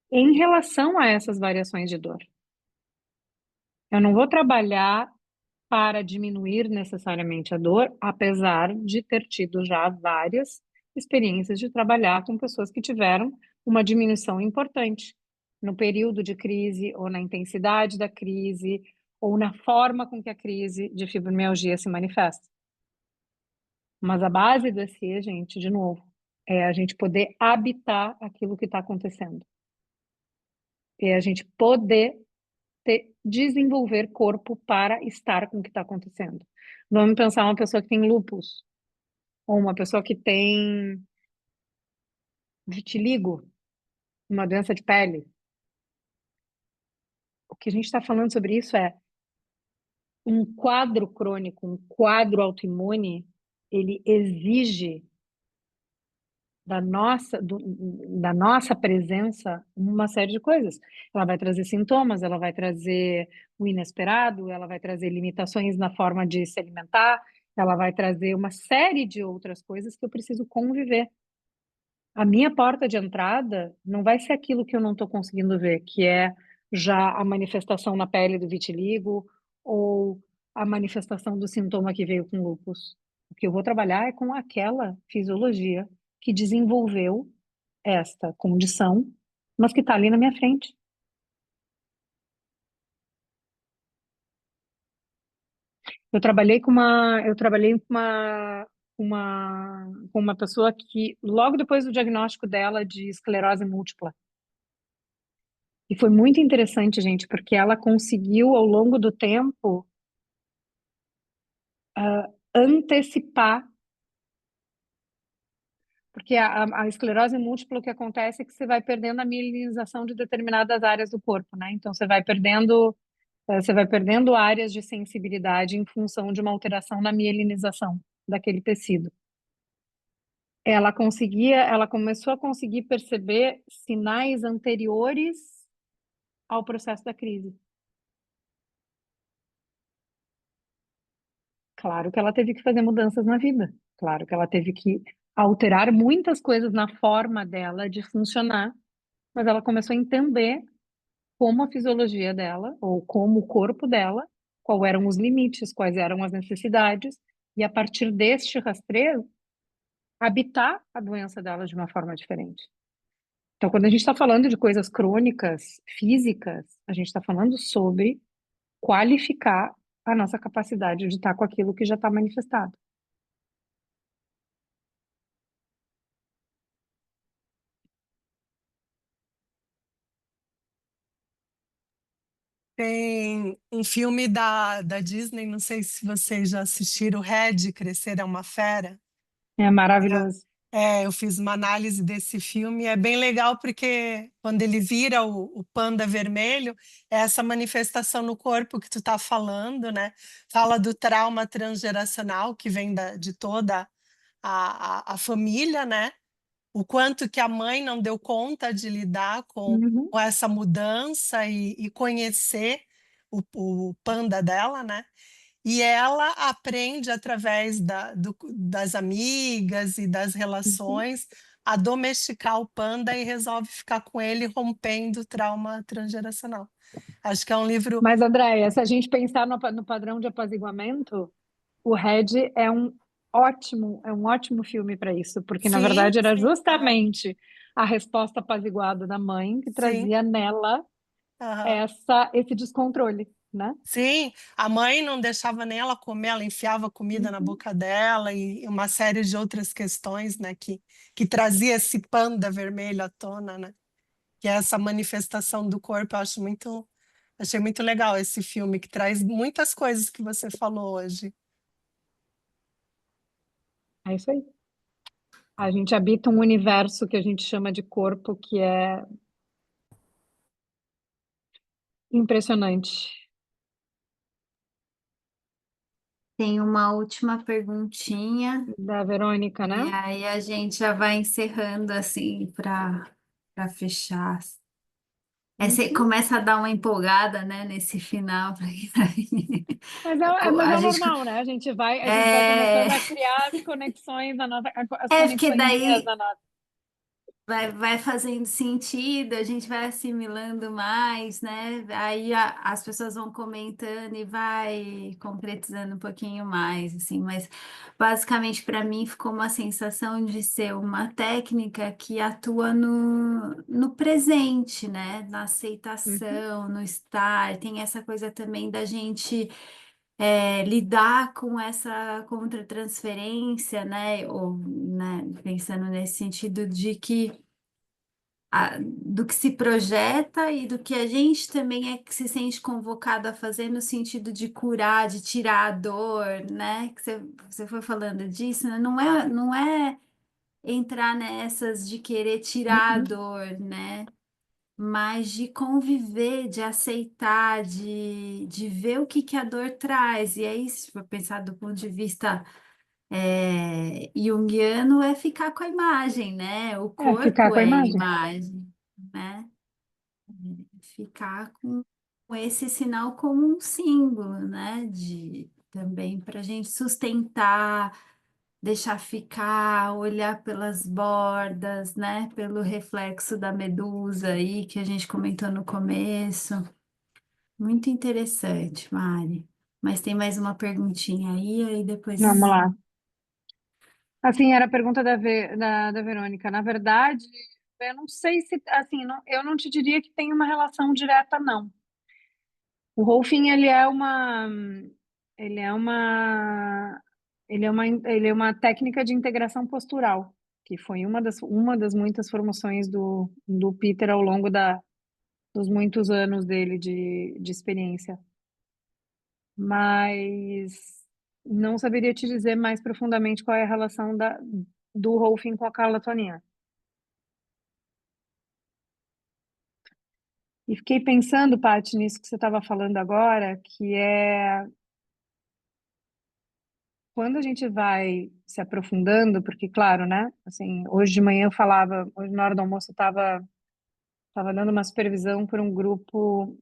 C: em relação a essas variações de dor. Eu não vou trabalhar para diminuir necessariamente a dor, apesar de ter tido já várias experiências de trabalhar com pessoas que tiveram uma diminuição importante no período de crise, ou na intensidade da crise, ou na forma com que a crise de fibromialgia se manifesta. Mas a base do ESI, gente, de novo, é a gente poder habitar aquilo que está acontecendo. É a gente poder desenvolver corpo para estar com o que está acontecendo. Vamos pensar uma pessoa que tem lúpus, ou uma pessoa que tem vitiligo, uma doença de pele. O que a gente está falando sobre isso é um quadro crônico, um quadro autoimune, ele exige da nossa presença uma série de coisas. Ela vai trazer sintomas, ela vai trazer o inesperado, ela vai trazer limitações na forma de se alimentar, ela vai trazer uma série de outras coisas que eu preciso conviver. A minha porta de entrada não vai ser aquilo que eu não estou conseguindo ver, que é já a manifestação na pele do vitiligo ou a manifestação do sintoma que veio com lúpus. O que eu vou trabalhar é com aquela fisiologia que desenvolveu esta condição, mas que está ali na minha frente. Com uma pessoa que, logo depois do diagnóstico dela de esclerose múltipla, e foi muito interessante, gente, porque ela conseguiu, ao longo do tempo, antecipar. Porque a esclerose múltipla, o que acontece é que você vai perdendo a mielinização de determinadas áreas do corpo, né? Então você vai perdendo áreas de sensibilidade em função de uma alteração na mielinização daquele tecido. Ela começou a conseguir perceber sinais anteriores ao processo da crise. Claro que ela teve que fazer mudanças na vida. Claro que ela teve que alterar muitas coisas na forma dela de funcionar, mas ela começou a entender como a fisiologia dela, ou como o corpo dela, quais eram os limites, quais eram as necessidades, e a partir deste rastreio, habitar a doença dela de uma forma diferente. Então, quando a gente está falando de coisas crônicas, físicas, a gente está falando sobre qualificar a nossa capacidade de estar com aquilo que já está manifestado.
H: Tem um filme da Disney, não sei se vocês já assistiram, Red, Crescer é uma Fera.
C: É maravilhoso.
H: Eu fiz uma análise desse filme, é bem legal porque quando ele vira o panda vermelho, é essa manifestação no corpo que tu tá falando, né? Fala do trauma transgeracional que vem de toda a família, né? O quanto que a mãe não deu conta de lidar
C: Uhum.
H: com essa mudança e conhecer o panda dela, né? E ela aprende através das amigas e das
C: Uhum.
H: relações a domesticar o panda e resolve ficar com ele, rompendo o trauma transgeracional. Acho que é um livro.
C: Mas, Andréia, se a gente pensar no padrão de apaziguamento, o Red é um ótimo filme para isso, porque na
H: Sim,
C: verdade era
H: sim,
C: justamente a resposta apaziguada da mãe que
H: sim.
C: trazia nela
H: Aham.
C: esse descontrole, né?
H: Sim, a mãe não deixava nem ela comer, ela enfiava comida na
C: Uhum.
H: boca dela e uma série de outras questões, né, que trazia esse panda vermelho à tona, né? Que é essa manifestação do corpo. Eu achei muito legal esse filme, que traz muitas coisas que você falou hoje.
C: É isso aí. A gente habita um universo que a gente chama de corpo que é impressionante.
A: Tem uma última perguntinha,
C: Da Verônica, né?
A: e aí a gente já vai encerrando assim para fechar. Você
C: Uhum.
A: começa a dar uma empolgada, né, nesse final.
C: Mas
A: A
C: é
A: gente,
C: normal, né? A gente vai
A: é,
C: começando a criar as conexões as
A: porque
C: conexõezinhas
A: daí
C: da nossa.
A: vai fazendo sentido, a gente vai assimilando mais, né? Aí as pessoas vão comentando e vai concretizando um pouquinho mais, assim. Mas basicamente para mim ficou uma sensação de ser uma técnica que atua no presente, né? Na
C: Uhum.
A: aceitação, no estar. Tem essa coisa também da gente lidar com essa contratransferência, né? Ou, né, pensando nesse sentido de que do que se projeta e do que a gente também é que se sente convocado a fazer no sentido de curar, de tirar a dor, né? Que você foi falando disso, né? Não é entrar nessas de querer tirar a
C: Uhum.
A: dor, né? Mas de conviver, de aceitar, de ver o que que a dor traz. E aí, se for pensar do ponto de vista junguiano, é ficar com a imagem, né? O
C: É, ficar
A: corpo
C: com a
A: é
C: imagem.
A: imagem, né? Ficar com esse sinal como um símbolo, né? De também para a gente sustentar, deixar ficar, olhar pelas bordas, né? Pelo reflexo da medusa aí que a gente comentou no começo. Muito interessante, Mari. Mas tem mais uma perguntinha aí
C: Vamos
A: depois.
C: lá. Assim, era a pergunta da Verônica. Na verdade, eu não sei se, assim, eu não te diria que tem uma relação direta, não. O Rolfing, ele é uma, ele é uma técnica de integração postural, que foi uma das muitas formações do Peter ao longo dos muitos anos dele de experiência. Mas não saberia te dizer mais profundamente qual é a relação do Rolfing com a Carla Toninha. E fiquei pensando, Paty, nisso que você estava falando agora, que é quando a gente vai se aprofundando, porque, claro, né? Assim, hoje de manhã eu falava, hoje na hora do almoço eu estava dando uma supervisão para um grupo.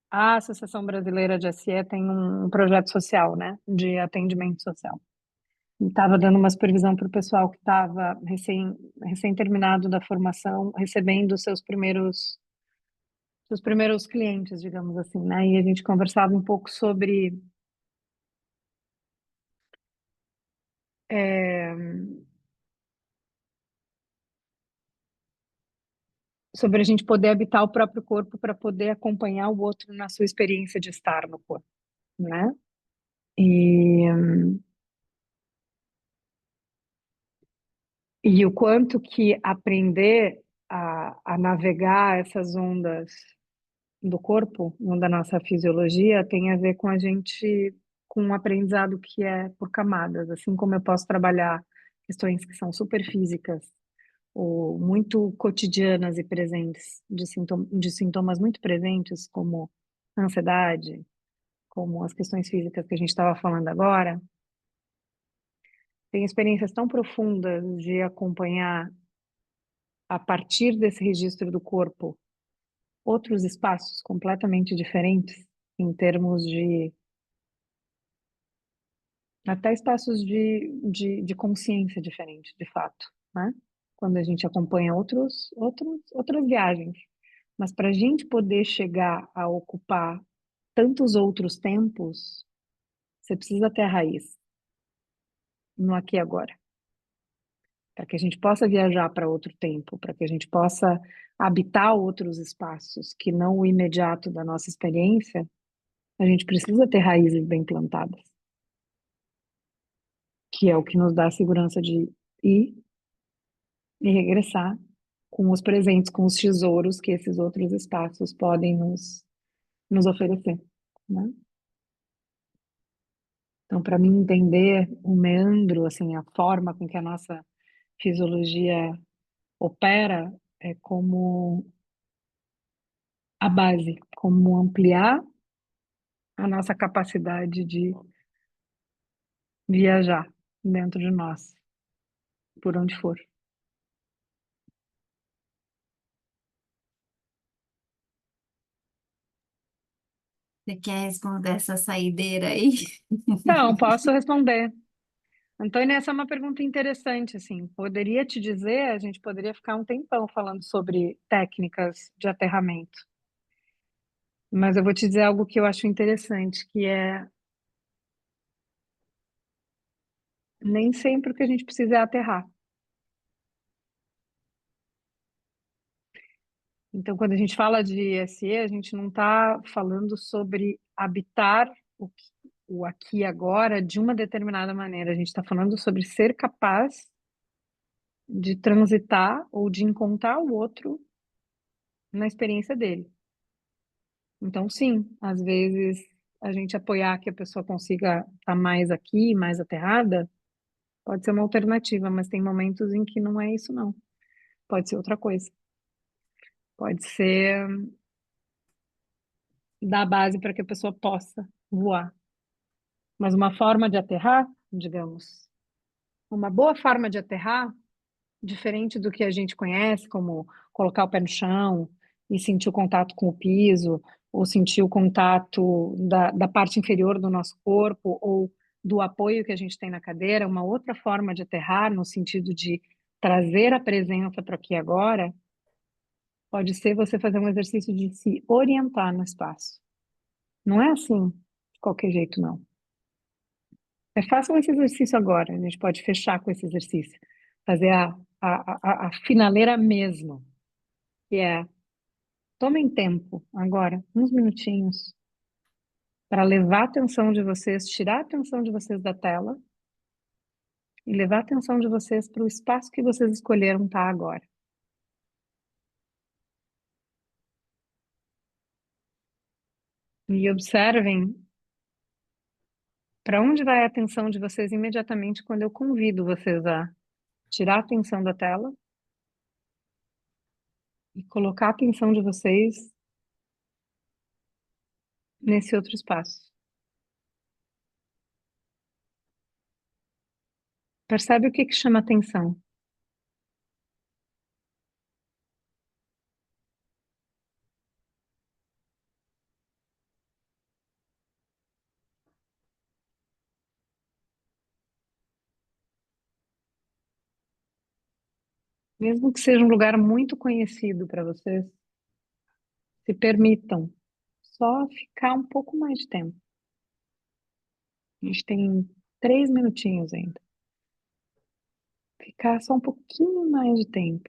C: A Associação Brasileira de SE tem um projeto social, né? De atendimento social. E estava dando uma supervisão para o pessoal que estava recém terminado da formação, recebendo seus primeiros clientes, digamos assim, né? E a gente conversava um pouco sobre a gente poder habitar o próprio corpo para poder acompanhar o outro na sua experiência de estar no corpo, né? E, e o quanto que aprender a navegar essas ondas do corpo, da nossa fisiologia, tem a ver com a gente, com um aprendizado que é por camadas, assim como eu posso trabalhar questões que são super físicas ou muito cotidianas e presentes, de sintomas muito presentes, como ansiedade, como as questões físicas que a gente estava falando agora, tem experiências tão profundas de acompanhar, a partir desse registro do corpo, outros espaços completamente diferentes, em termos de até espaços de consciência diferente, de fato, né? Quando a gente acompanha outras viagens. Mas para a gente poder chegar a ocupar tantos outros tempos, você precisa ter a raiz no aqui e agora. Para que a gente possa viajar para outro tempo, para que a gente possa habitar outros espaços que não o imediato da nossa experiência, a gente precisa ter raízes bem plantadas, que é o que nos dá a segurança de ir e regressar com os presentes, com os tesouros que esses outros espaços podem nos oferecer, né? Então, para mim entender o meandro, assim, a forma com que a nossa fisiologia opera é como a base, como ampliar a nossa capacidade de viajar dentro de nós, por onde for.
A: Você quer responder essa saideira aí?
C: Não, posso responder. Antônia, essa é uma pergunta interessante, assim. Poderia te dizer, a gente poderia ficar um tempão falando sobre técnicas de aterramento. Mas eu vou te dizer algo que eu acho interessante, que é nem sempre o que a gente precisa é aterrar. Então, quando a gente fala de ESE, a gente não está falando sobre habitar o aqui e agora de uma determinada maneira. A gente está falando sobre ser capaz de transitar ou de encontrar o outro na experiência dele. Então, sim, às vezes a gente apoiar que a pessoa consiga estar mais aqui, mais aterrada, pode ser uma alternativa, mas tem momentos em que não é isso, não. Pode ser outra coisa. Pode ser dar base para que a pessoa possa voar. Mas uma forma de aterrar, digamos, uma boa forma de aterrar, diferente do que a gente conhece, como colocar o pé no chão e sentir o contato com o piso, ou sentir o contato da parte inferior do nosso corpo, ou do apoio que a gente tem na cadeira, uma outra forma de aterrar, no sentido de trazer a presença para aqui e agora, pode ser você fazer um exercício de se orientar no espaço. Não é assim, de qualquer jeito, não. Façam esse exercício agora, a gente pode fechar com esse exercício. Fazer a finaleira mesmo, que é, tomem tempo agora, uns minutinhos, para levar a atenção de vocês, tirar a atenção de vocês da tela e levar a atenção de vocês para o espaço que vocês escolheram estar agora. E observem para onde vai a atenção de vocês imediatamente quando eu convido vocês a tirar a atenção da tela e colocar a atenção de vocês nesse outro espaço. Percebe o que chama atenção? Mesmo que seja um lugar muito conhecido para vocês, se permitam só ficar um pouco mais de tempo. A gente tem 3 minutinhos ainda. Ficar só um pouquinho mais de tempo.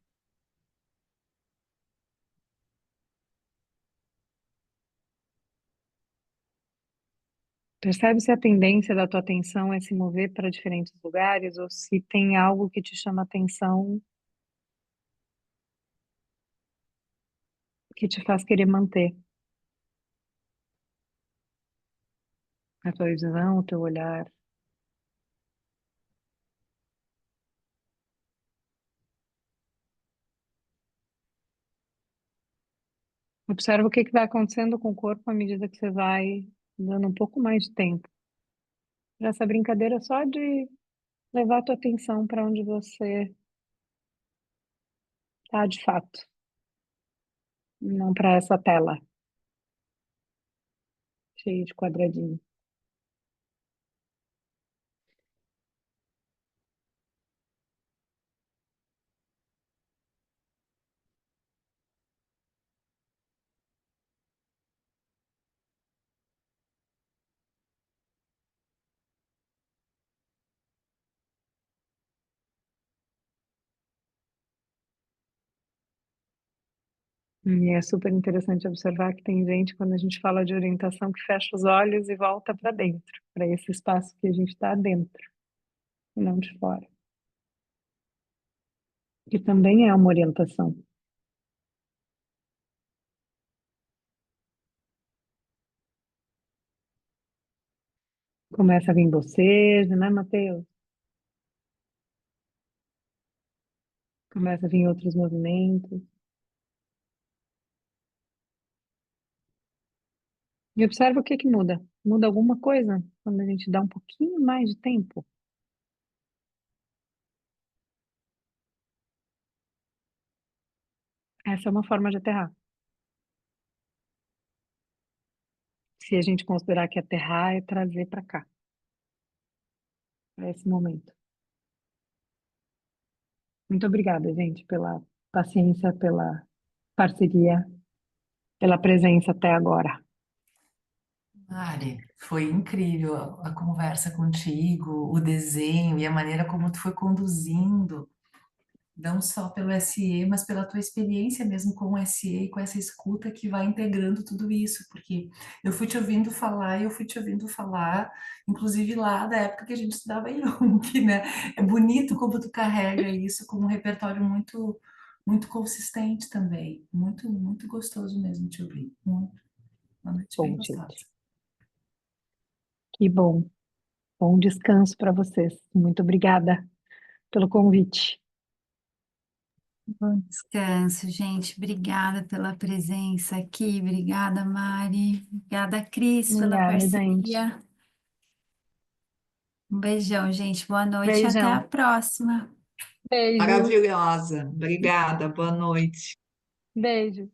C: Percebe se a tendência da tua atenção é se mover para diferentes lugares ou se tem algo que te chama atenção que te faz querer manter a tua visão, o teu olhar. Observa o que vai acontecendo com o corpo à medida que você vai dando um pouco mais de tempo. Essa brincadeira só de levar a tua atenção para onde você está de fato, não para essa tela cheia de quadradinho. E é super interessante observar que tem gente, quando a gente fala de orientação, que fecha os olhos e volta para dentro, para esse espaço que a gente está dentro, e não de fora. Que também é uma orientação. Começa a vir bocejo, né, Matheus? Começa a vir outros movimentos. E observa o que muda. Muda alguma coisa quando a gente dá um pouquinho mais de tempo. Essa é uma forma de aterrar. Se a gente considerar que aterrar é trazer para cá, para esse momento. Muito obrigada, gente, pela paciência, pela parceria, pela presença até agora.
B: Mari, foi incrível a conversa contigo, o desenho e a maneira como tu foi conduzindo, não só pelo SE, mas pela tua experiência mesmo com o SE e com essa escuta que vai integrando tudo isso, porque eu fui te ouvindo falar e eu fui te ouvindo falar, inclusive lá da época que a gente estudava em Jung, né? É bonito como tu carrega isso com um repertório muito, muito consistente também, muito, muito gostoso mesmo te ouvir, muito. Uma noite bem
C: Bom,
B: gostosa.
C: gente. Que bom. Bom descanso para vocês. Muito obrigada pelo convite.
A: Bom descanso, gente. Obrigada pela presença aqui. Obrigada, Mari. Obrigada, Cris, pela
C: Obrigada, gente.
A: parceria. Um beijão, gente. Boa noite e até a
C: Beijão.
A: próxima.
C: Beijo.
I: Maravilhosa. Obrigada. Boa noite.
C: Beijo.